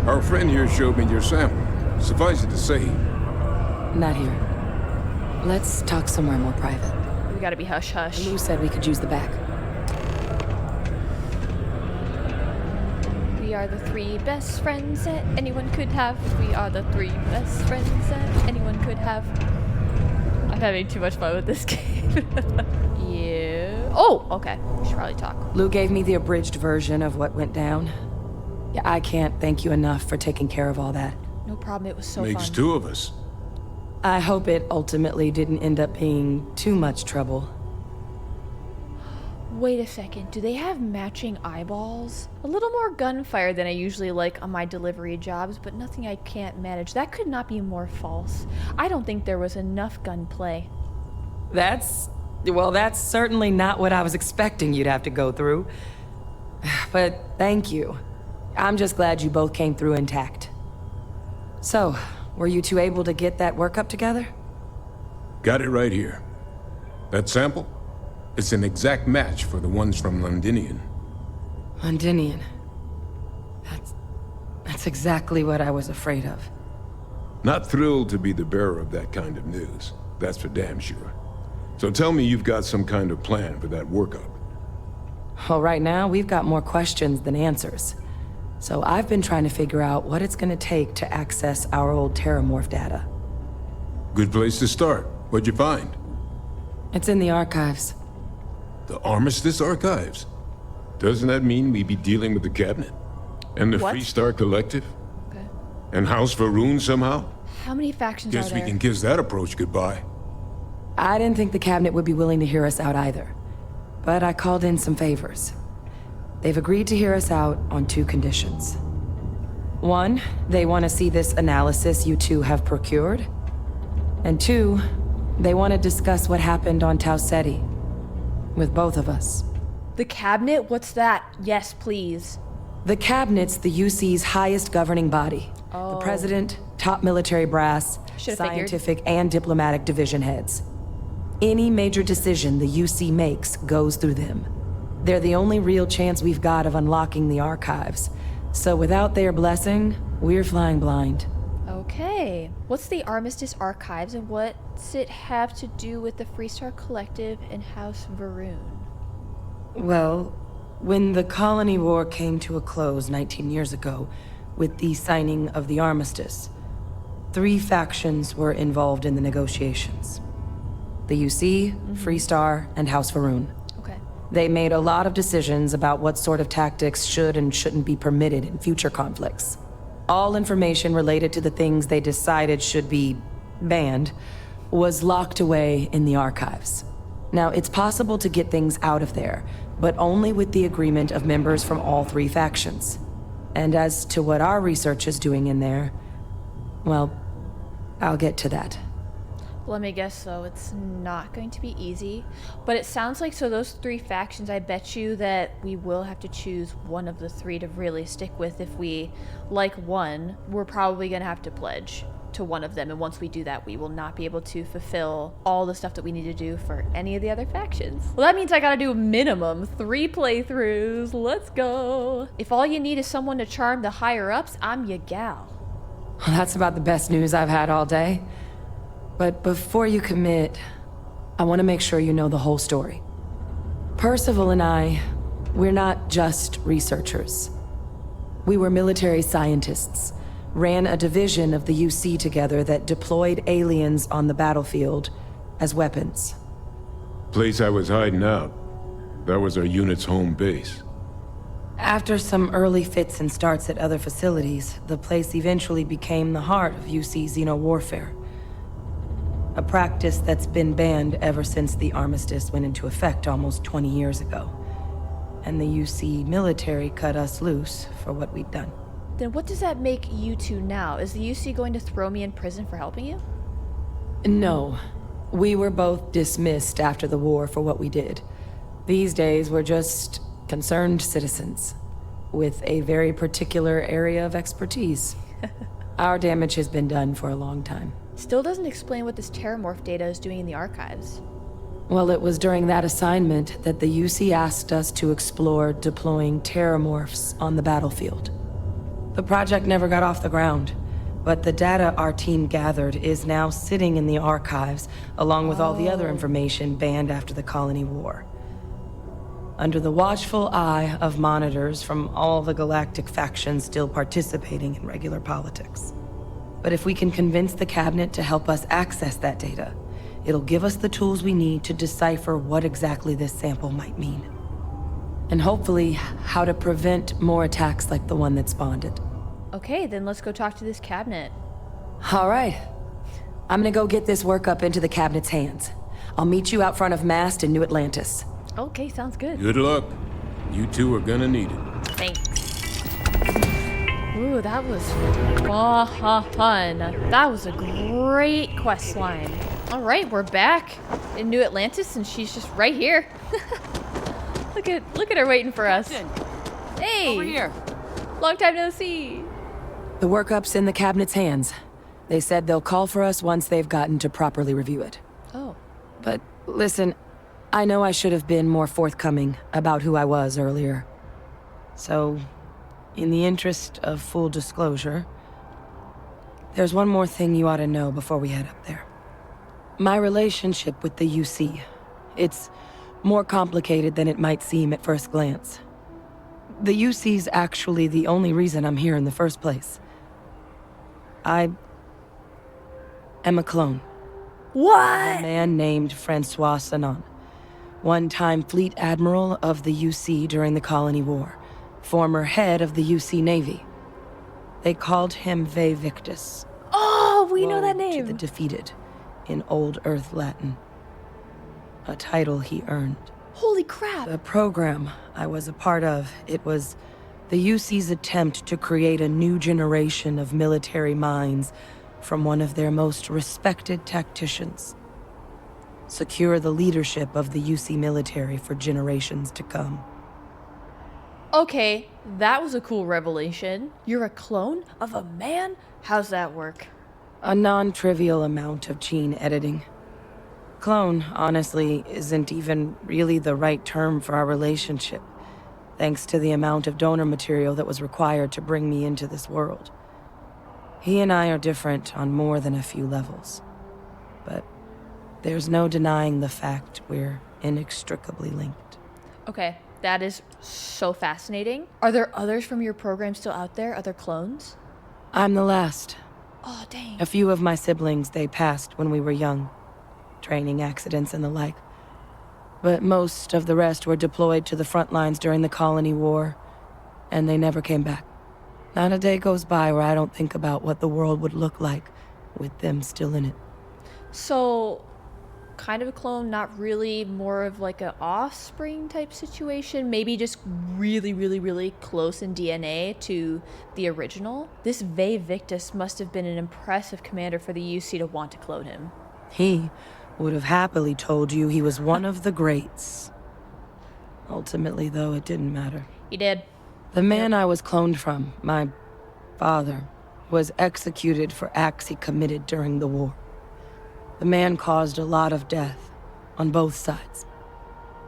Speaker 17: Our friend here showed me your sample. Suffice it to say...
Speaker 3: Not here. Let's talk somewhere more private.
Speaker 1: We gotta be hush-hush.
Speaker 3: Lou said we could use the back.
Speaker 1: We are the three best friends that anyone could have. We are the three best friends that anyone could have. I'm having too much fun with this game. Yeah. Oh, okay. We should probably talk.
Speaker 3: Lou gave me the abridged version of what went down. Yeah, I can't thank you enough for taking care of all that.
Speaker 1: No problem. It was so
Speaker 17: Makes
Speaker 1: fun.
Speaker 17: two of us.
Speaker 3: I hope it ultimately didn't end up being too much trouble.
Speaker 1: Wait a second. Do they have matching eyeballs? A little more gunfire than I usually like on my delivery jobs, but nothing I can't manage. That could not be more false. I don't think there was enough gunplay.
Speaker 3: That's certainly not what I was expecting you'd have to go through. But thank you. I'm just glad you both came through intact. So, were you two able to get that workup together?
Speaker 17: Got it right here. That sample? It's an exact match for the ones from Londinian.
Speaker 3: Londinian. That's exactly what I was afraid of.
Speaker 17: Not thrilled to be the bearer of that kind of news. That's for damn sure. So tell me you've got some kind of plan for that workup.
Speaker 3: Well, right now, we've got more questions than answers. So I've been trying to figure out what it's gonna take to access our old Terramorph data.
Speaker 17: Good place to start. What'd you find?
Speaker 3: It's in the archives.
Speaker 17: The Armistice Archives? Doesn't that mean we'd be dealing with the Cabinet? And the
Speaker 1: What?
Speaker 17: Freestar Collective?
Speaker 1: Okay.
Speaker 17: And House Varun somehow?
Speaker 1: How many factions
Speaker 17: Guess
Speaker 1: are
Speaker 17: we
Speaker 1: there?
Speaker 17: can kiss that approach goodbye.
Speaker 3: I didn't think the cabinet would be willing to hear us out either. But I called in some favors. They've agreed to hear us out on two conditions. One, they want to see this analysis you two have procured. And two, they want to discuss what happened on Tau Ceti. With both of us.
Speaker 1: The cabinet? What's that? Yes, please.
Speaker 3: The cabinet's the UC's highest governing body.
Speaker 1: Oh.
Speaker 3: The president, top military brass,
Speaker 1: Should've figured.
Speaker 3: scientific and diplomatic division heads. Any major decision the UC makes goes through them. They're the only real chance we've got of unlocking the archives. So without their blessing, we're flying blind.
Speaker 1: Okay. What's the Armistice Archives and what's it have to do with the Freestar Collective and House Varun?
Speaker 3: Well, when the colony war came to a close 19 years ago, with the signing of the armistice, 3 factions were involved in the negotiations. The UC, Freestar, and House Varun.
Speaker 1: Okay.
Speaker 3: They made a lot of decisions about what sort of tactics should and shouldn't be permitted in future conflicts. All information related to the things they decided should be banned was locked away in the archives. Now, it's possible to get things out of there, but only with the agreement of members from all three factions. And as to what our research is doing in there, well, I'll get to that.
Speaker 1: Let me guess though, it's not going to be easy. But it sounds like, so those three factions, I bet you that we will have to choose one of the three to really stick with. If we like one, we're probably going to have to pledge to one of them. And once we do that, we will not be able to fulfill all the stuff that we need to do for any of the other factions. Well, that means I got to do a minimum 3 playthroughs. Let's go. If all you need is someone to charm the higher ups, I'm your gal.
Speaker 3: Well, that's about the best news I've had all day. But before you commit, I want to make sure you know the whole story. Percival and I, we're not just researchers. We were military scientists, ran a division of the UC together that deployed aliens on the battlefield as weapons.
Speaker 17: Place I was hiding out. That was our unit's home base.
Speaker 3: After some early fits and starts at other facilities, the place eventually became the heart of UC xeno-warfare. A practice that's been banned ever since the armistice went into effect almost 20 years ago. And the UC military cut us loose for what we'd done.
Speaker 1: Then what does that make you two now? Is the UC going to throw me in prison for helping you?
Speaker 3: No. We were both dismissed after the war for what we did. These days, we're just concerned citizens with a very particular area of expertise. Our damage has been done for a long time.
Speaker 1: Still doesn't explain what this terramorph data is doing in the archives.
Speaker 3: Well, it was during that assignment that the UC asked us to explore deploying terramorphs on the battlefield. The project never got off the ground, but the data our team gathered is now sitting in the archives, along with all the other information banned after the Colony War. Under the watchful eye of monitors from all the galactic factions still participating in regular politics. But if we can convince the cabinet to help us access that data, it'll give us the tools we need to decipher what exactly this sample might mean. And hopefully, how to prevent more attacks like the one that spawned it.
Speaker 1: Okay, then let's go talk to this cabinet.
Speaker 3: All right. I'm gonna go get this work up into the cabinet's hands. I'll meet you out front of Mast in New Atlantis.
Speaker 1: Okay, sounds good.
Speaker 17: Good luck. You two are gonna need it.
Speaker 1: Thanks. Ooh, that was fun. That was a great quest line. All right, we're back in New Atlantis, and she's just right here. Look at her waiting for us. Hey,
Speaker 3: over here.
Speaker 1: Long time no see.
Speaker 3: The workup's in the cabinet's hands. They said they'll call for us once they've gotten to properly review it.
Speaker 1: Oh.
Speaker 3: But listen, I know I should have been more forthcoming about who I was earlier. So, in the interest of full disclosure, there's one more thing you ought to know before we head up there. My relationship with the UC, it's more complicated than it might seem at first glance. The UC's actually the only reason I'm here in the first place. I am a clone.
Speaker 1: What?
Speaker 3: A man named Francois Sanon, one-time fleet admiral of the UC during the Colony War, former head of the UC Navy. They called him Ve Victus.
Speaker 1: Oh, we know that
Speaker 3: Woe
Speaker 1: name.
Speaker 3: to the defeated, in Old Earth Latin. A title he earned.
Speaker 1: Holy crap.
Speaker 3: The program I was a part of, it was the UC's attempt to create a new generation of military minds from one of their most respected tacticians. Secure the leadership of the UC military for generations to come.
Speaker 1: Okay, that was a cool revelation. You're a clone of a man? How's that work?
Speaker 3: A non-trivial amount of gene editing. Clone, honestly, isn't even really the right term for our relationship, thanks to the amount of donor material that was required to bring me into this world. He and I are different on more than a few levels, but there's no denying the fact we're inextricably linked.
Speaker 1: Okay, that is so fascinating. Are there others from your program still out there, other clones?
Speaker 3: I'm the last.
Speaker 1: Oh, dang.
Speaker 3: A few of my siblings, they passed when we were young. Training accidents and the like. But most of the rest were deployed to the front lines during the Colony War, and they never came back. Not a day goes by where I don't think about what the world would look like with them still in it.
Speaker 1: So, kind of a clone, not really, more of like an offspring type situation. Maybe just really, really, really close in DNA to the original. This Ve Victus must have been an impressive commander for the UC to want to clone him.
Speaker 3: He would have happily told you he was one of the greats. Ultimately, though, it didn't matter.
Speaker 1: He did.
Speaker 3: The man I was cloned from, my father, was executed for acts he committed during the war. The man caused a lot of death on both sides.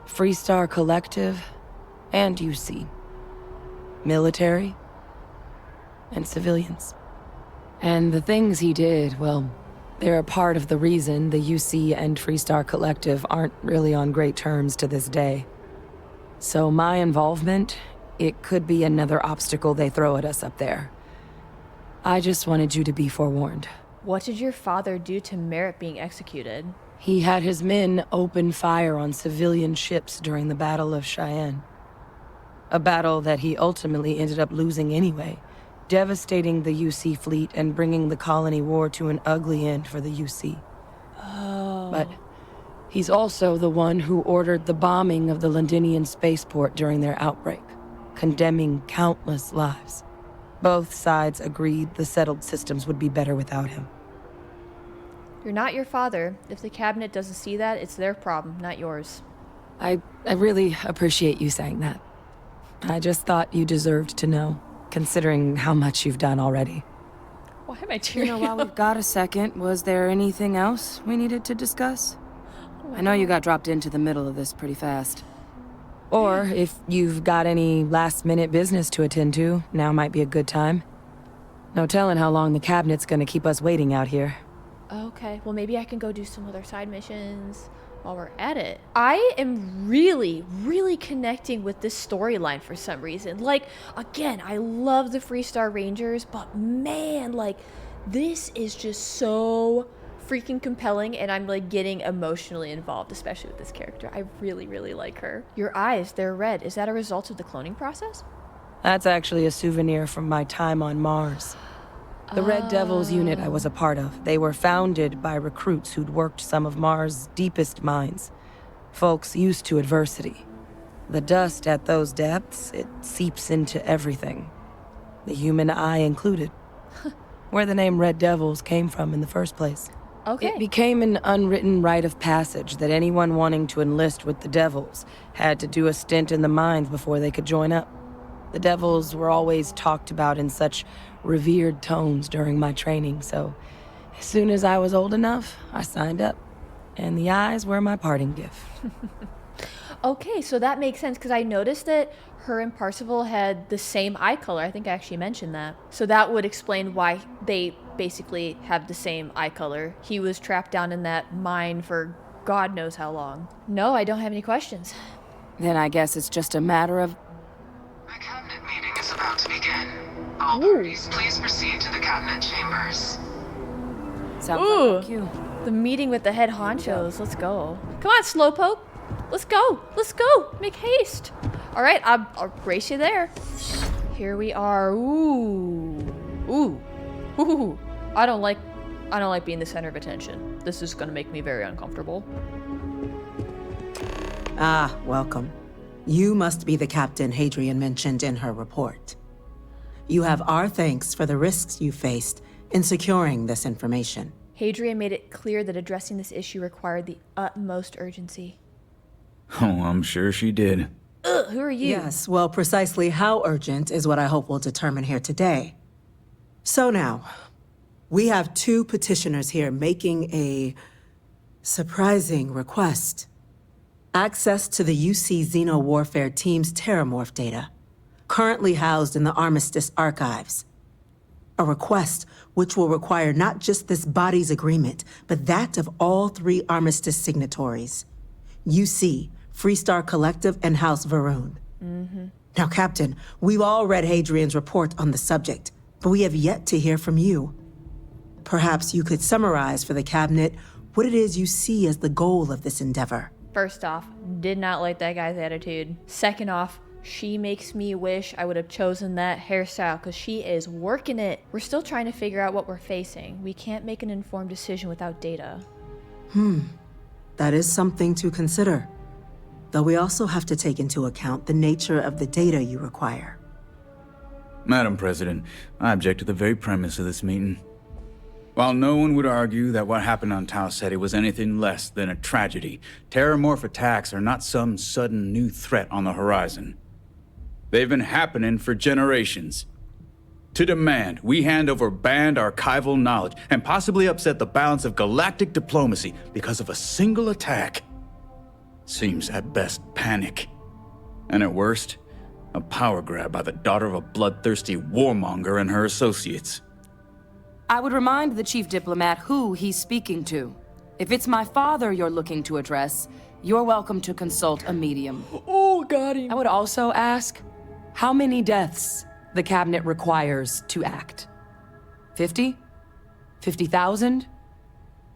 Speaker 3: Freestar Collective and UC. Military and civilians. And the things he did, well, they're a part of the reason the UC and Freestar Collective aren't really on great terms to this day. So my involvement, it could be another obstacle they throw at us up there. I just wanted you to be forewarned.
Speaker 1: What did your father do to merit being executed?
Speaker 3: He had his men open fire on civilian ships during the Battle of Cheyenne. A battle that he ultimately ended up losing anyway, devastating the UC fleet and bringing the colony war to an ugly end for the UC.
Speaker 1: Oh.
Speaker 3: But he's also the one who ordered the bombing of the Londinian spaceport during their outbreak, condemning countless lives. Both sides agreed the settled systems would be better without him.
Speaker 1: You're not your father. If the cabinet doesn't see that, it's their problem, not yours.
Speaker 3: I really appreciate you saying that. I just thought you deserved to know, considering how much you've done already.
Speaker 1: Why am I tearing up?
Speaker 3: While we've got a second, was there anything else we needed to discuss? I know you got dropped into the middle of this pretty fast. Or if you've got any last-minute business to attend to, now might be a good time. No telling how long the cabinet's gonna keep us waiting out here.
Speaker 1: Okay, well maybe I can go do some other side missions while we're at it. I am really, really connecting with this storyline for some reason. Like, again, I love the Freestar Rangers, but man, like, this is just so freaking compelling, and I'm like getting emotionally involved, especially with this character. I really, really like her. Your eyes, they're red. Is that a result of the cloning process?
Speaker 3: That's actually a souvenir from my time on Mars. The Red Devils unit I was a part of, they were founded by recruits who'd worked some of Mars' deepest mines. Folks used to adversity. The dust at those depths, it seeps into everything. The human eye included. Where the name Red Devils came from in the first place.
Speaker 1: Okay.
Speaker 3: It became an unwritten rite of passage that anyone wanting to enlist with the Devils had to do a stint in the mines before they could join up. The Devils were always talked about in such revered tones during my training, so as soon as I was old enough, I signed up. And the eyes were my parting gift.
Speaker 1: Okay, so that makes sense, because I noticed that her and Parsifal had the same eye color. I think I actually mentioned that. So that would explain why they basically have the same eye color. He was trapped down in that mine for God knows how long. No, I don't have any questions.
Speaker 3: Then I guess it's just a matter of...
Speaker 14: The cabinet meeting is about to begin. All parties, please proceed to the cabinet chambers.
Speaker 3: Sounds
Speaker 1: Ooh,
Speaker 3: like you.
Speaker 1: The meeting with the head honchos. Let's go. Come on, Slowpoke. Let's go. Let's go. Make haste. All right, I'll race you there. Here we are. Ooh. Ooh. Ooh. I don't like being the center of attention. This is gonna make me very uncomfortable.
Speaker 18: Ah, welcome. You must be the captain Hadrian mentioned in her report. You have our thanks for the risks you faced in securing this information.
Speaker 1: Hadrian made it clear that addressing this issue required the utmost urgency.
Speaker 19: Oh, I'm sure she did.
Speaker 1: Ugh, who are you?
Speaker 18: Yes, well, precisely how urgent is what I hope we'll determine here today. So now, we have two petitioners here making a surprising request. Access to the UC Xeno Warfare Team's Terramorph data, currently housed in the Armistice archives. A request which will require not just this body's agreement, but that of all three Armistice signatories. UC, Freestar Collective, and House Varun. Now, Captain, we've all read Hadrian's report on the subject, but we have yet to hear from you. Perhaps you could summarize for the Cabinet what it is you see as the goal of this endeavor.
Speaker 1: First off, did not like that guy's attitude. Second off, she makes me wish I would have chosen that hairstyle, because she is working it. We're still trying to figure out what we're facing. We can't make an informed decision without data.
Speaker 18: That is something to consider. Though we also have to take into account the nature of the data you require.
Speaker 19: Madam President, I object to the very premise of this meeting. While no one would argue that what happened on Tau Ceti was anything less than a tragedy, terramorph attacks are not some sudden new threat on the horizon. They've been happening for generations. To demand we hand over banned archival knowledge and possibly upset the balance of galactic diplomacy because of a single attack seems at best panic. And at worst, a power grab by the daughter of a bloodthirsty warmonger and her associates.
Speaker 3: I would remind the chief diplomat who he's speaking to. If it's my father you're looking to address, you're welcome to consult a medium.
Speaker 1: Oh, got him.
Speaker 3: I would also ask, how many deaths the cabinet requires to act? 50? 50,000?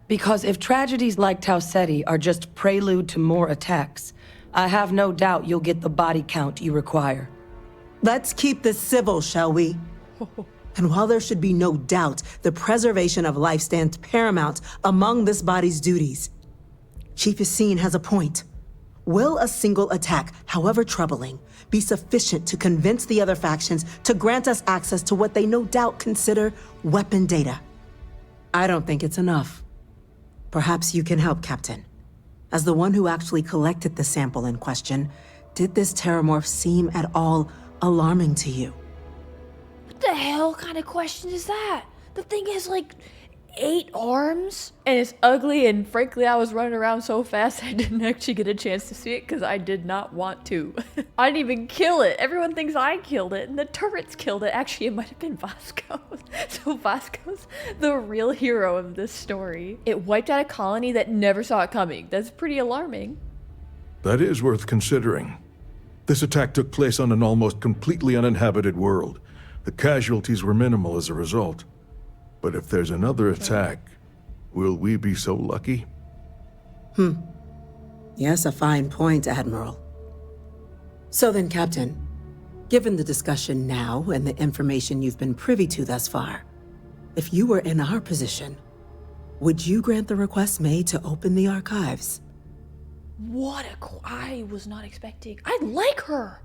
Speaker 3: Because if tragedies like Tau Ceti are just prelude to more attacks, I have no doubt you'll get the body count you require.
Speaker 18: Let's keep this civil, shall we? And while there should be no doubt, the preservation of life stands paramount among this body's duties. Chief Yassine has a point. Will a single attack, however troubling, be sufficient to convince the other factions to grant us access to what they no doubt consider weapon data? I don't think it's enough. Perhaps you can help, Captain. As the one who actually collected the sample in question, did this terramorph seem at all alarming to you?
Speaker 1: What the hell kind of question is that? The thing has like 8 arms and it's ugly, and frankly I was running around so fast I didn't actually get a chance to see it because I did not want to. I didn't even kill it. Everyone thinks I killed it and the turrets killed it. Actually, it might have been Vasco. So Vasco's the real hero of this story. It wiped out a colony that never saw it coming. That's pretty alarming.
Speaker 20: That is worth considering. This attack took place on an almost completely uninhabited world. The casualties were minimal as a result. But if there's another attack, will we be so lucky?
Speaker 18: Yes, a fine point, Admiral. So then, Captain, given the discussion now and the information you've been privy to thus far, if you were in our position, would you grant the request made to open the archives?
Speaker 1: I was not expecting. I like her.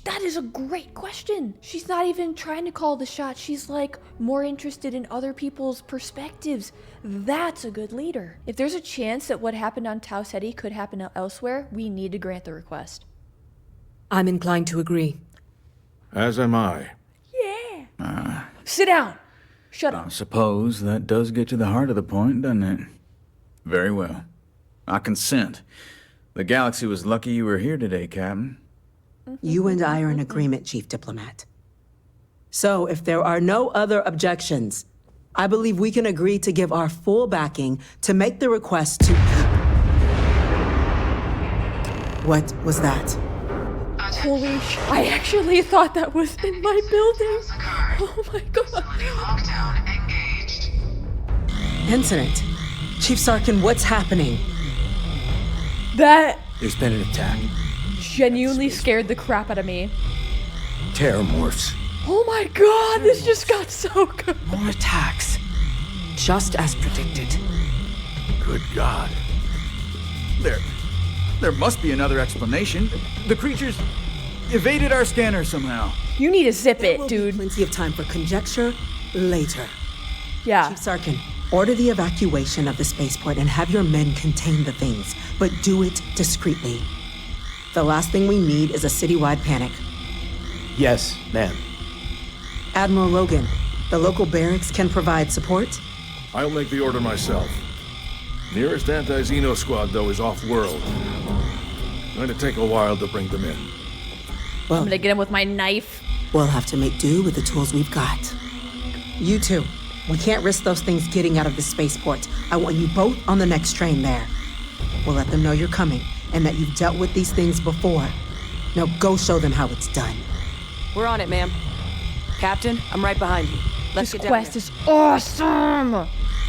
Speaker 1: That is a great question. She's not even trying to call the shot. She's like more interested in other people's perspectives. That's a good leader. If there's a chance that what happened on Tau Ceti could happen elsewhere, we need to grant the request.
Speaker 3: I'm inclined to agree.
Speaker 20: As am I.
Speaker 1: Yeah. Sit down. Shut up.
Speaker 19: I suppose that does get to the heart of the point, doesn't it? Very well. I consent. The galaxy was lucky you were here today, Captain.
Speaker 18: You and I are in agreement, Chief Diplomat. So, if there are no other objections, I believe we can agree to give our full backing to make the request to... What was that?
Speaker 1: Holy sh... I actually thought that was in my building. Oh my god.
Speaker 18: Incident. Chief Sarkin, what's happening?
Speaker 1: That
Speaker 11: There's been an attack.
Speaker 1: genuinely scared the crap out of me.
Speaker 11: Terramorphs.
Speaker 1: Oh my god, this just got so good.
Speaker 3: More attacks. Just as predicted.
Speaker 20: Good God.
Speaker 19: There must be another explanation. The creatures evaded our scanner somehow.
Speaker 1: You need to zip it,
Speaker 18: There will
Speaker 1: dude.
Speaker 18: be plenty of time for conjecture later.
Speaker 1: Yeah.
Speaker 18: Chief Sarkin, order the evacuation of the spaceport and have your men contain the things, but do it discreetly. The last thing we need is a citywide panic.
Speaker 11: Yes, ma'am.
Speaker 18: Admiral Logan, the local barracks can provide support?
Speaker 20: I'll make the order myself. Nearest anti-Xeno squad, though, is off-world. Going to take a while to bring them in.
Speaker 18: Well,
Speaker 1: I'm gonna get him with my knife.
Speaker 18: we'll have to make do with the tools we've got. You two, we can't risk those things getting out of the spaceport. I want you both on the next train there. We'll let them know you're coming and that you've dealt with these things before. Now go show them how it's done.
Speaker 3: We're on it, ma'am. Captain, I'm right behind you. Let's
Speaker 1: This
Speaker 3: get
Speaker 1: quest
Speaker 3: down
Speaker 1: is awesome.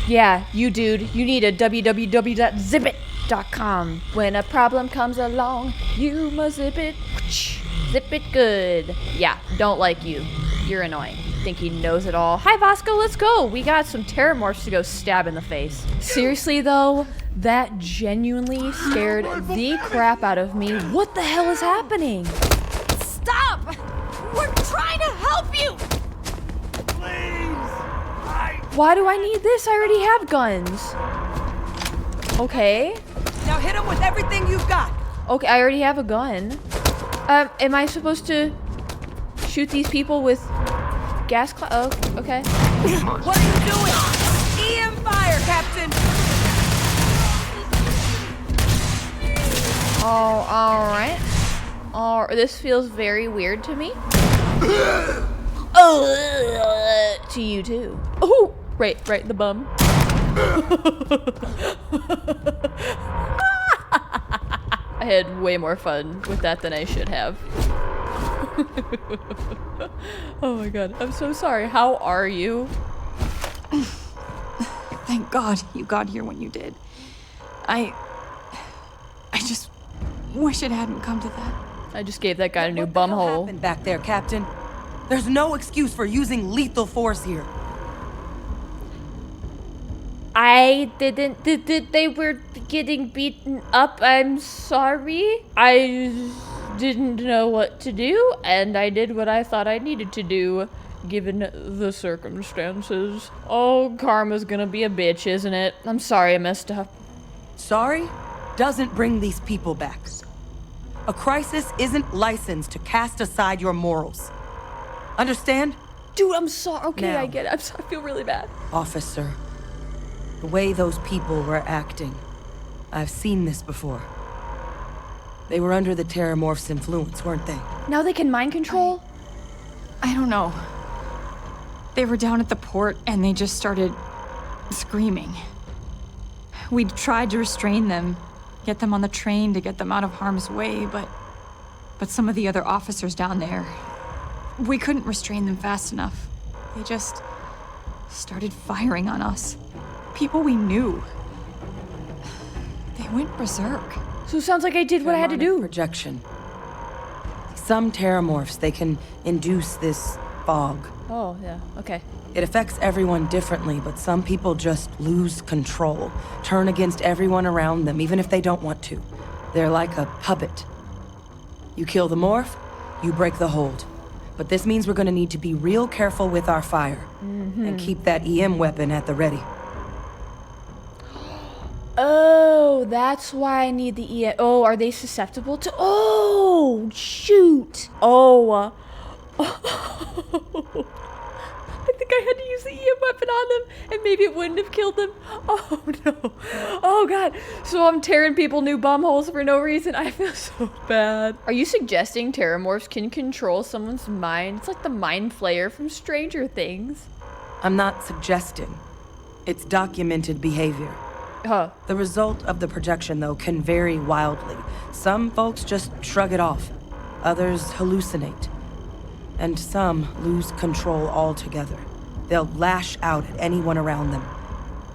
Speaker 1: Yeah, you dude, you need a www.zipit.com. When a problem comes along, you must zip it. Zip it good. Yeah, don't like you. You're annoying. Think he knows it all. Hi Vasco, let's go. We got some terramorphs to go stab in the face. Seriously though, That genuinely scared the crap out of me. What the hell is happening?
Speaker 21: Stop! We're trying to help you!
Speaker 1: Why do I need this? I already have guns. Okay.
Speaker 3: Now hit him with everything you've got.
Speaker 1: Okay, I already have a gun. Am I supposed to shoot these people with gas oh, okay.
Speaker 3: What are you doing? EM fire, Captain!
Speaker 1: Oh, alright. Oh, this feels very weird to me. Oh, to you too. Oh, right, the bum. I had way more fun with that than I should have. Oh my god, I'm so sorry. How are you?
Speaker 21: Thank God you got here when you did. I just wish it hadn't come to that.
Speaker 1: I just gave that guy a new bum hole.
Speaker 3: What happened back there, Captain? There's no excuse for using lethal force here.
Speaker 1: I didn't. They were getting beaten up. I'm sorry. I didn't know what to do, and I did what I thought I needed to do, given the circumstances. Oh, karma's gonna be a bitch, isn't it? I'm sorry I messed up.
Speaker 3: Sorry doesn't bring these people back. A crisis isn't licensed to cast aside your morals. Understand?
Speaker 1: Dude, I'm sorry. Okay,
Speaker 3: Now,
Speaker 1: I get it. I'm sorry. I feel really bad.
Speaker 3: Officer, the way those people were acting, I've seen this before. They were under the Terramorph's influence, weren't they?
Speaker 1: Now they can mind control?
Speaker 21: I don't know. They were down at the port and they just started screaming. We tried to restrain them, get them on the train to get them out of harm's way, but some of the other officers down there, we couldn't restrain them fast enough. They just started firing on us. People we knew. They went berserk.
Speaker 1: So it sounds like I did what I had to do.
Speaker 3: Projection. Some Terramorphs, they can induce this fog.
Speaker 1: Oh, yeah, okay.
Speaker 3: It affects everyone differently, but some people just lose control, turn against everyone around them, even if they don't want to. They're like a puppet. You kill the morph, you break the hold. But this means we're gonna need to be real careful with our fire, and keep that EM weapon at the ready.
Speaker 1: Oh, that's why I need the EM. Oh, are they susceptible to? Oh, shoot. Oh. I think I had to use the EM weapon on them, and maybe it wouldn't have killed them. Oh no. Oh god. So I'm tearing people new bum holes for no reason. I feel so bad. Are you suggesting Terramorphs can control someone's mind? It's like the Mind Flayer from Stranger Things.
Speaker 3: I'm not suggesting. It's documented behavior.
Speaker 1: Huh.
Speaker 3: The result of the projection, though, can vary wildly. Some folks just shrug it off. Others hallucinate. And some lose control altogether. They'll lash out at anyone around them,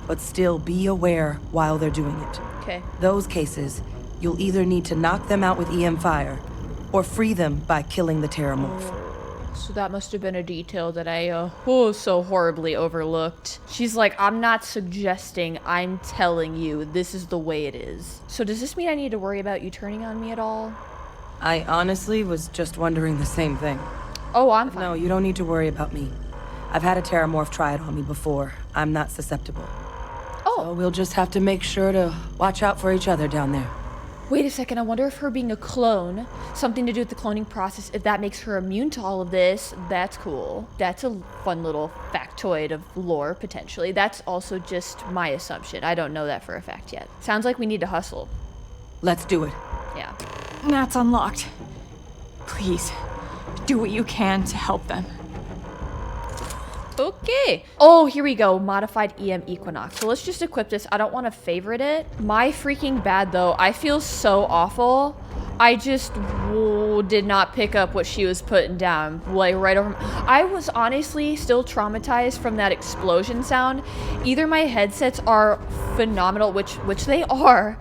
Speaker 3: but still be aware while they're doing it.
Speaker 1: Okay.
Speaker 3: Those cases, you'll either need to knock them out with EM fire, or free them by killing the Terramorph.
Speaker 1: So that must have been a detail that I so horribly overlooked. She's like, I'm not suggesting, I'm telling you, this is the way it is. So does this mean I need to worry about you turning on me at all?
Speaker 3: I honestly was just wondering the same thing.
Speaker 1: Oh, I'm fine.
Speaker 3: No, you don't need to worry about me. I've had a Terramorph try it on me before. I'm not susceptible.
Speaker 1: Oh.
Speaker 3: So we'll just have to make sure to watch out for each other down there.
Speaker 1: Wait a second, I wonder if her being a clone, something to do with the cloning process, if that makes her immune to all of this. That's cool. That's a fun little factoid of lore, potentially. That's also just my assumption. I don't know that for a fact yet. Sounds like we need to hustle.
Speaker 3: Let's do it.
Speaker 1: Yeah.
Speaker 21: That's unlocked. Please, do what you can to help them.
Speaker 1: Okay. Oh, here we go. Modified EM Equinox. So let's just equip this. I don't want to favorite it. My freaking bad, though. I feel so awful. I just did not pick up what she was putting down. Like, right over. I was honestly still traumatized from that explosion sound. Either my headsets are phenomenal, which they are,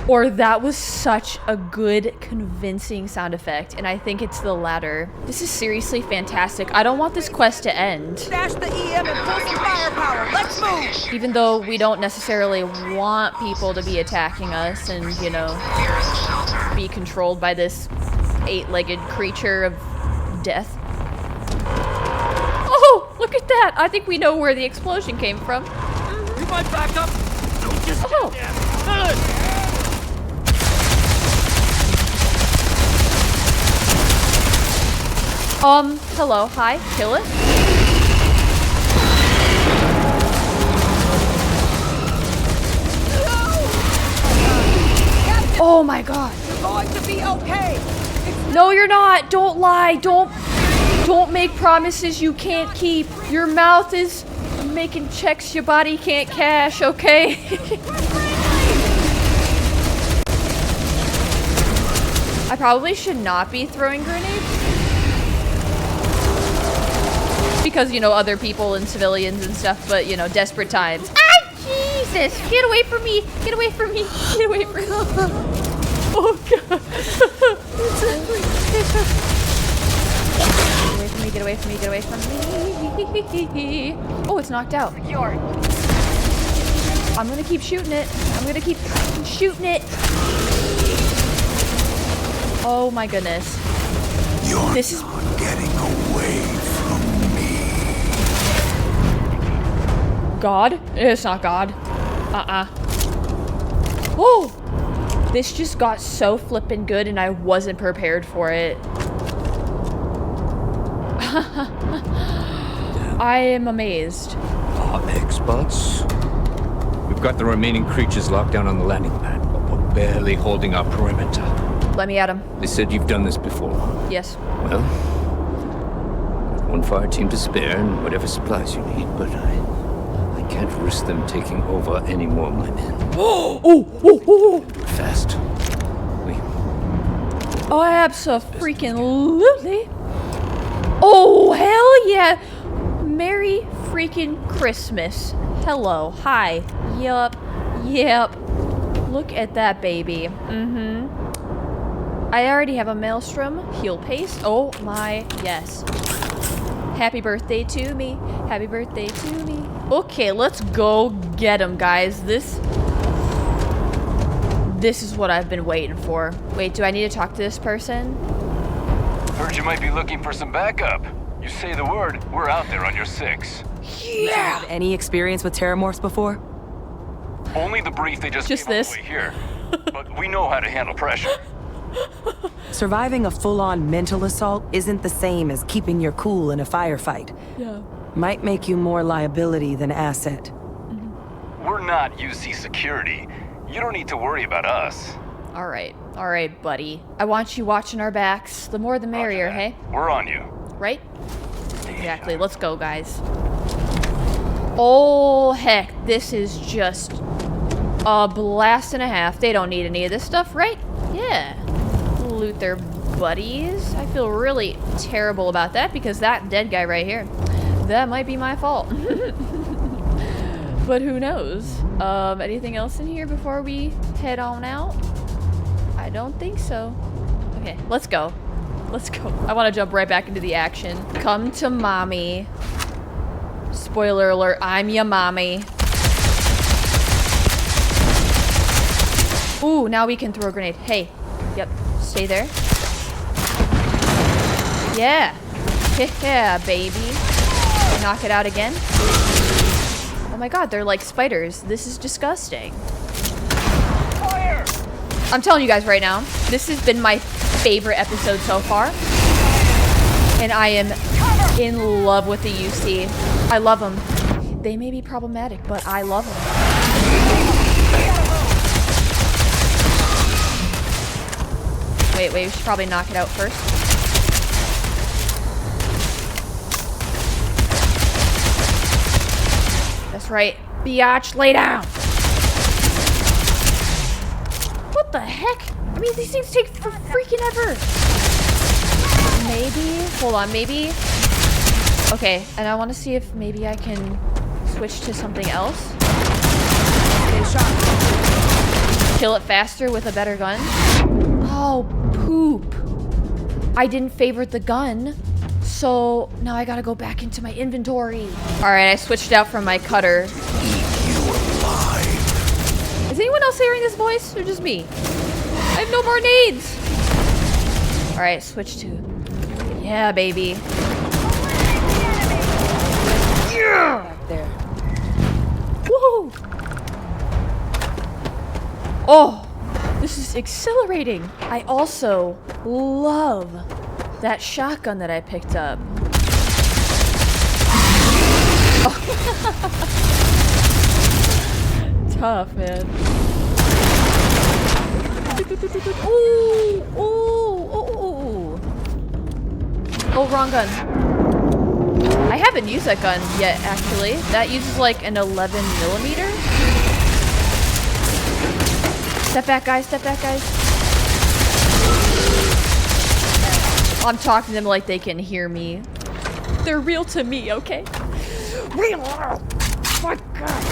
Speaker 1: Or that was such a good, convincing sound effect, and I think it's the latter. This is seriously fantastic. I don't want this quest to end.
Speaker 8: Dash the EM and pull some firepower. Let's move!
Speaker 1: Even though we don't necessarily want people to be attacking us and, you know, be controlled by this 8-legged creature of death. Oh, look at that! I think we know where the explosion came from.
Speaker 8: You might back up. Don't just
Speaker 1: oh. Hello, hi, kill it. Oh my god.
Speaker 8: You're going to be okay.
Speaker 1: No, you're not. Don't lie. Don't make promises you can't keep. Your mouth is making checks your body can't cash, okay? I probably should not be throwing grenades. Because, you know, other people and civilians and stuff, but, you know, desperate times. Ah, Jesus! Get away from me! Get away from me! Get away from me! Oh, God. Get away from me, get away from me, get away from me. Oh, it's knocked out. I'm gonna keep shooting it. I'm gonna keep shooting it. Oh my goodness. This is
Speaker 22: not getting away from me.
Speaker 1: God? It's not God. Oh! This just got so flippin' good and I wasn't prepared for it. I am amazed.
Speaker 23: Experts? We've got the remaining creatures locked down on the landing pad, but we're barely holding our perimeter.
Speaker 1: Let me at him.
Speaker 23: They said you've done this before.
Speaker 1: Yes.
Speaker 23: Well, got one fire team to spare and whatever supplies you need, but I can't risk them taking over any more of my men.
Speaker 1: Oh!
Speaker 23: Fast.
Speaker 1: Oh, abso-freaking-lutely. Oh, hell yeah! Merry freaking Christmas. Hello. Hi. Yup. Look at that baby. I already have a maelstrom. Heal paste. Oh my, yes. Happy birthday to me. Happy birthday to me. Okay, let's go get him, guys. This is what I've been waiting for. Wait, do I need to talk to this person?
Speaker 7: Heard you might be looking for some backup. You say the word, we're out there on your 6.
Speaker 3: Yeah! Had any experience with terramorphs before?
Speaker 7: Only the brief they just gave on the way here. But we know how to handle pressure.
Speaker 3: Surviving a full-on mental assault isn't the same as keeping your cool in a firefight.
Speaker 1: Yeah.
Speaker 3: Might make you more liability than asset.
Speaker 7: We're not UC security. You don't need to worry about us.
Speaker 1: All right, buddy. I want you watching our backs. The more the merrier, hey?
Speaker 7: We're on you.
Speaker 1: Right? Exactly. Let's go, guys. Oh, heck. This is just a blast and a half. They don't need any of this stuff, right? Yeah. Loot their buddies. I feel really terrible about that because that dead guy right here, that might be my fault. But who knows? Anything else in here before we head on out? I don't think so. Okay, let's go. Let's go. I want to jump right back into the action. Come to mommy. Spoiler alert, I'm your mommy. Ooh, now we can throw a grenade. Hey. Yep, stay there. Yeah. Yeah, baby. Knock it out again. Oh my god, they're like spiders. This is disgusting. Fire! I'm telling you guys right now, this has been my favorite episode so far. And I am in love with the UC. I love them. They may be problematic, but I love them. Wait, we should probably knock it out first. That's right. Biatch, lay down! What the heck? I mean, these things take for freaking ever. Maybe, hold on, maybe. Okay, and I want to see if maybe I can switch to something else. Okay, shot. kill it faster with a better gun. Oh, poop. I didn't favorite the gun, so now I gotta go back into my inventory. All right, I switched out from my cutter. Is anyone else hearing this voice, or just me? I have no more nades. All right, switch to, yeah, baby. Yeah. Back there. Woohoo! Oh, this is exhilarating. I also love that shotgun that I picked up. Tough, man. Ooh, ooh, ooh, ooh. Oh, wrong gun. I haven't used that gun yet, actually. That uses like an 11mm. Step back, guys. Step back, guys. I'm talking to them like they can hear me. They're real to me, okay? Real. Oh my God.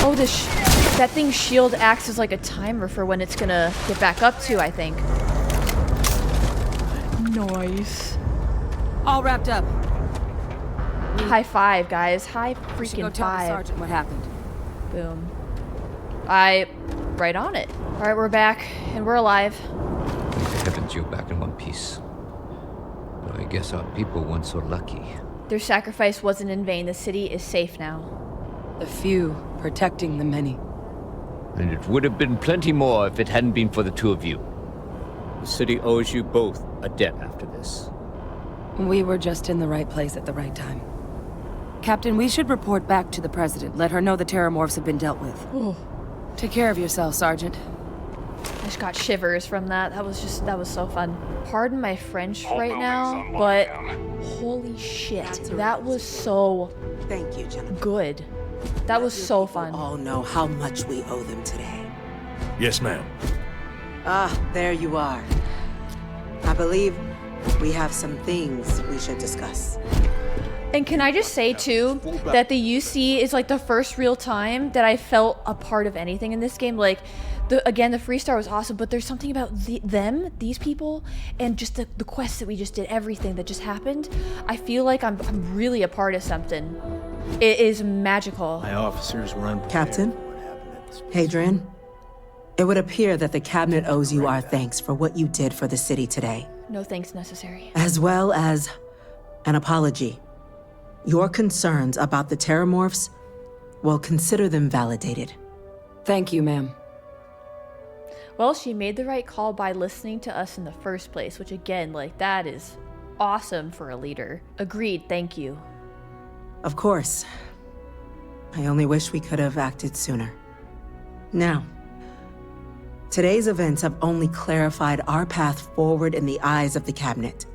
Speaker 1: Oh, that thing's shield acts as like a timer for when it's gonna get back up to, I think. Nice.
Speaker 8: All wrapped up.
Speaker 1: High five, guys. High freaking
Speaker 8: go tell the
Speaker 1: five.
Speaker 8: sergeant what happened.
Speaker 1: Boom. Right on it. All right, we're back and we're alive.
Speaker 23: Heavens, you're back in one piece. But I guess our people weren't so lucky.
Speaker 1: Their sacrifice wasn't in vain. The city is safe now.
Speaker 3: The few protecting the many.
Speaker 23: And it would have been plenty more if it hadn't been for the two of you. The city owes you both a debt after this.
Speaker 3: We were just in the right place at the right time. Captain, we should report back to the President. Let her know the terramorphs have been dealt with.
Speaker 1: Ooh.
Speaker 3: Take care of yourself, Sergeant.
Speaker 1: I just got shivers from that. That was so fun. Pardon my French right now, but holy shit, that was so
Speaker 18: Thank you, Jennifer.
Speaker 1: good. That was so fun.
Speaker 18: All know how much we owe them today.
Speaker 20: Yes, ma'am.
Speaker 18: Ah, there you are. I believe we have some things we should discuss.
Speaker 1: And can I just say too, that the UC is like the first real time that I felt a part of anything in this game. Like, the Freestar was awesome, but there's something about these people, and just the quests that we just did, everything that just happened. I feel like I'm really a part of something. It is magical.
Speaker 2: My officers were unprepared.
Speaker 18: Captain, Hadrian, it would appear that the Cabinet owes you our thanks for what you did for the city today.
Speaker 1: No thanks necessary.
Speaker 18: As well as an apology. Your concerns about the terramorphs, well, consider them validated.
Speaker 3: Thank you, ma'am.
Speaker 1: Well, she made the right call by listening to us in the first place, which again, like, that is awesome for a leader. Agreed, thank you.
Speaker 18: Of course. I only wish we could have acted sooner. Now, today's events have only clarified our path forward in the eyes of the Cabinet.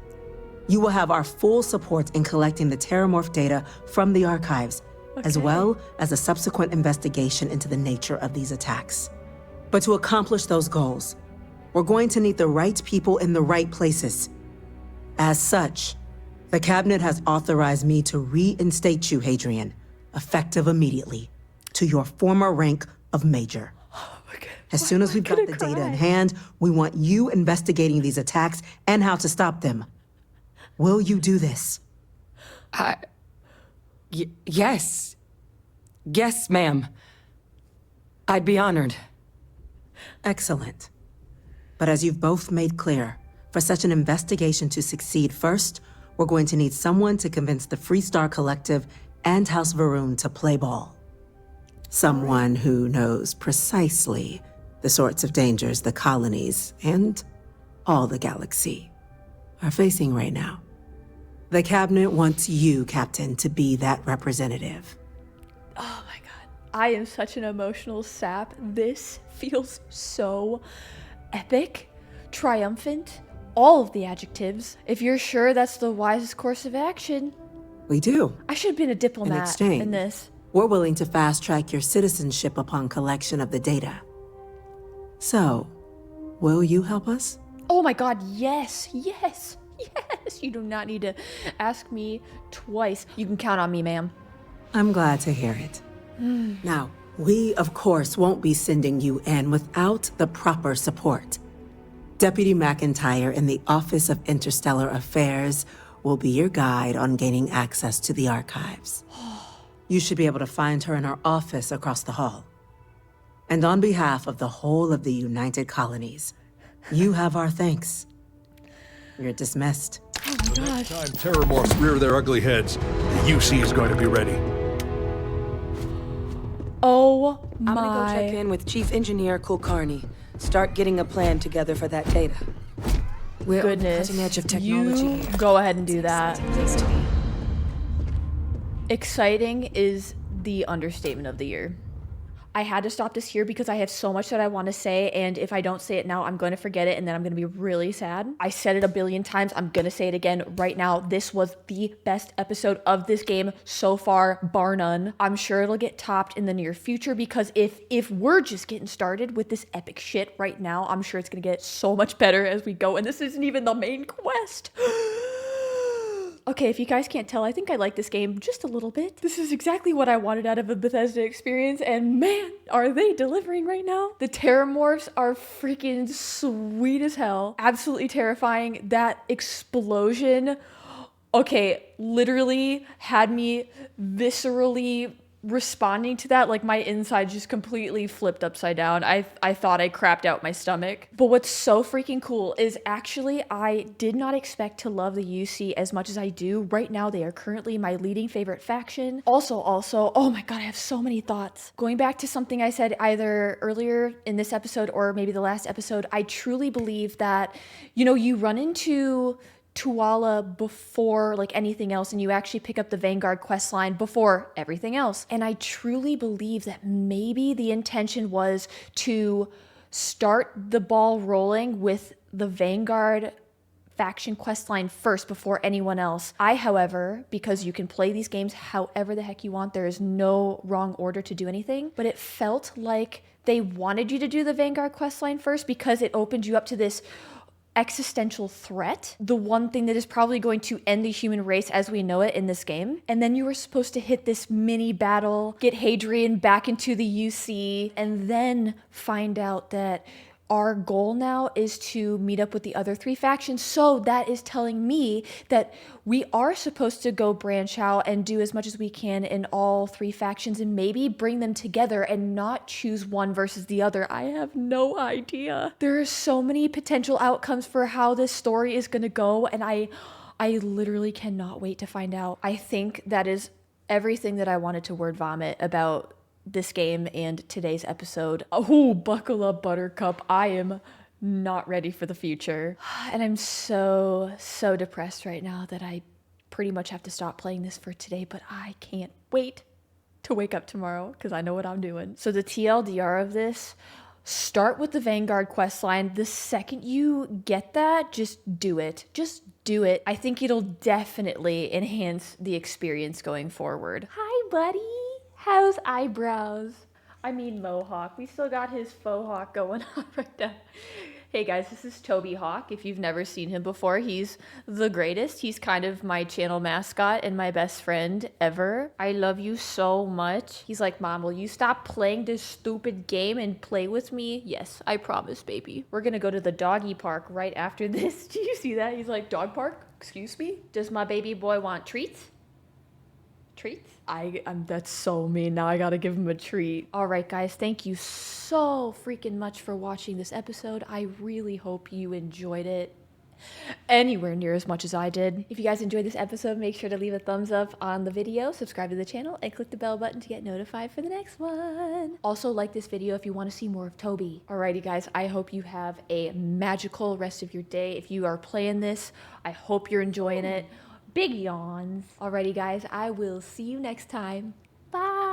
Speaker 18: You will have our full support in collecting the terramorph data from the archives, as well as a subsequent investigation into the nature of these attacks. But to accomplish those goals, we're going to need the right people in the right places. As such, the Cabinet has authorized me to reinstate you, Hadrian, effective immediately, to your former rank of Major. As soon as we've got the data in hand, we want you investigating these attacks and how to stop them. Will you do this?
Speaker 3: Yes. Yes, ma'am. I'd be honored.
Speaker 18: Excellent. But as you've both made clear, for such an investigation to succeed, first, we're going to need someone to convince the Freestar Collective and House Varun to play ball. Someone who knows precisely the sorts of dangers the colonies and all the galaxy are facing right now. The Cabinet wants you, Captain, to be that representative.
Speaker 1: Oh my god. I am such an emotional sap. This feels so epic, triumphant, all of the adjectives. If you're sure that's the wisest course of action.
Speaker 18: We do.
Speaker 1: I should have been a
Speaker 18: In
Speaker 1: diplomat
Speaker 18: exchange,
Speaker 1: in this.
Speaker 18: we're willing to fast-track your citizenship upon collection of the data. So, will you help us?
Speaker 1: Oh my god, yes, yes, yes. You do not need to ask me twice. You can count on me, ma'am.
Speaker 18: I'm glad to hear it. Now, We, of course, won't be sending you in without the proper support. Deputy McIntyre in the Office of Interstellar Affairs will be your guide on gaining access to the archives. You should be able to find her in her office across the hall. And on behalf of the whole of the United Colonies, you have our thanks. You're dismissed.
Speaker 1: Oh my
Speaker 20: The
Speaker 1: gosh.
Speaker 20: next time terror morphs rear their ugly heads, the UC is going to be ready.
Speaker 1: Oh my.
Speaker 3: I'm gonna go check in with Chief Engineer Kulkarni. Start getting a plan together for that data. We're on the
Speaker 1: Goodness.
Speaker 3: cutting edge of technology
Speaker 1: You
Speaker 3: here.
Speaker 1: go ahead and do that. Exciting is the understatement of the year. I had to stop this here because I have so much that I want to say, and if I don't say it now, I'm going to forget it, and then I'm going to be really sad. I said it a billion times. I'm going to say it again right now. This was the best episode of this game so far, bar none. I'm sure it'll get topped in the near future because if we're just getting started with this epic shit right now, I'm sure it's going to get so much better as we go, and this isn't even the main quest. Okay, if you guys can't tell, I think I like this game just a little bit. This is exactly what I wanted out of a Bethesda experience, and man, are they delivering right now. The terramorphs are freaking sweet as hell. Absolutely terrifying. That explosion, okay, literally had me viscerally responding to that. Like my inside just completely flipped upside down. I thought I crapped out my stomach. But what's so freaking cool is actually I did not expect to love the UC as much as I do. Right now they are currently my leading favorite faction. Also, oh my god, I have so many thoughts. Going back to something I said either earlier in this episode or maybe the last episode, I truly believe that, you know, you run into Tuala before like anything else, and you actually pick up the Vanguard questline before everything else. And I truly believe that maybe the intention was to start the ball rolling with the Vanguard faction questline first before anyone else. I, however, because you can play these games however the heck you want, there is no wrong order to do anything, but it felt like they wanted you to do the Vanguard questline first because it opened you up to this existential threat, the one thing that is probably going to end the human race as we know it in this game. And then you were supposed to hit this mini battle, get Hadrian back into the UC, and then find out that our goal now is to meet up with the other three factions. So that is telling me that we are supposed to go branch out and do as much as we can in all three factions and maybe bring them together and not choose one versus the other. I have no idea. There are so many potential outcomes for how this story is going to go, and I literally cannot wait to find out. I think that is everything that I wanted to word vomit about this game and today's episode. Oh, buckle up, Buttercup. I am not ready for the future. And I'm so depressed right now that I pretty much have to stop playing this for today, but I can't wait to wake up tomorrow because I know what I'm doing. So the TLDR of this, start with the Vanguard questline. The second you get that, just do it. Just do it. I think it'll definitely enhance the experience going forward. Hi, buddy. How's eyebrows? I mean mohawk. We still got his faux hawk going on right now. Hey guys, this is Toby Hawk. If you've never seen him before, he's the greatest. He's kind of my channel mascot and my best friend ever. I love you so much. He's like, Mom, will you stop playing this stupid game and play with me? Yes, I promise, baby. We're gonna go to the doggy park right after this. Do you see that? He's like, dog park? Excuse me? Does my baby boy want treats? Treats? That's so mean. Now I gotta give him a treat. All right, guys, thank you so freaking much for watching this episode. I really hope you enjoyed it anywhere near as much as I did. If you guys enjoyed this episode, make sure to leave a thumbs up on the video, subscribe to the channel, and click the bell button to get notified for the next one. Also, like this video if you want to see more of Toby. Alrighty, guys, I hope you have a magical rest of your day. If you are playing this, I hope you're enjoying it. Big yawns. Alrighty, guys, I will see you next time. Bye.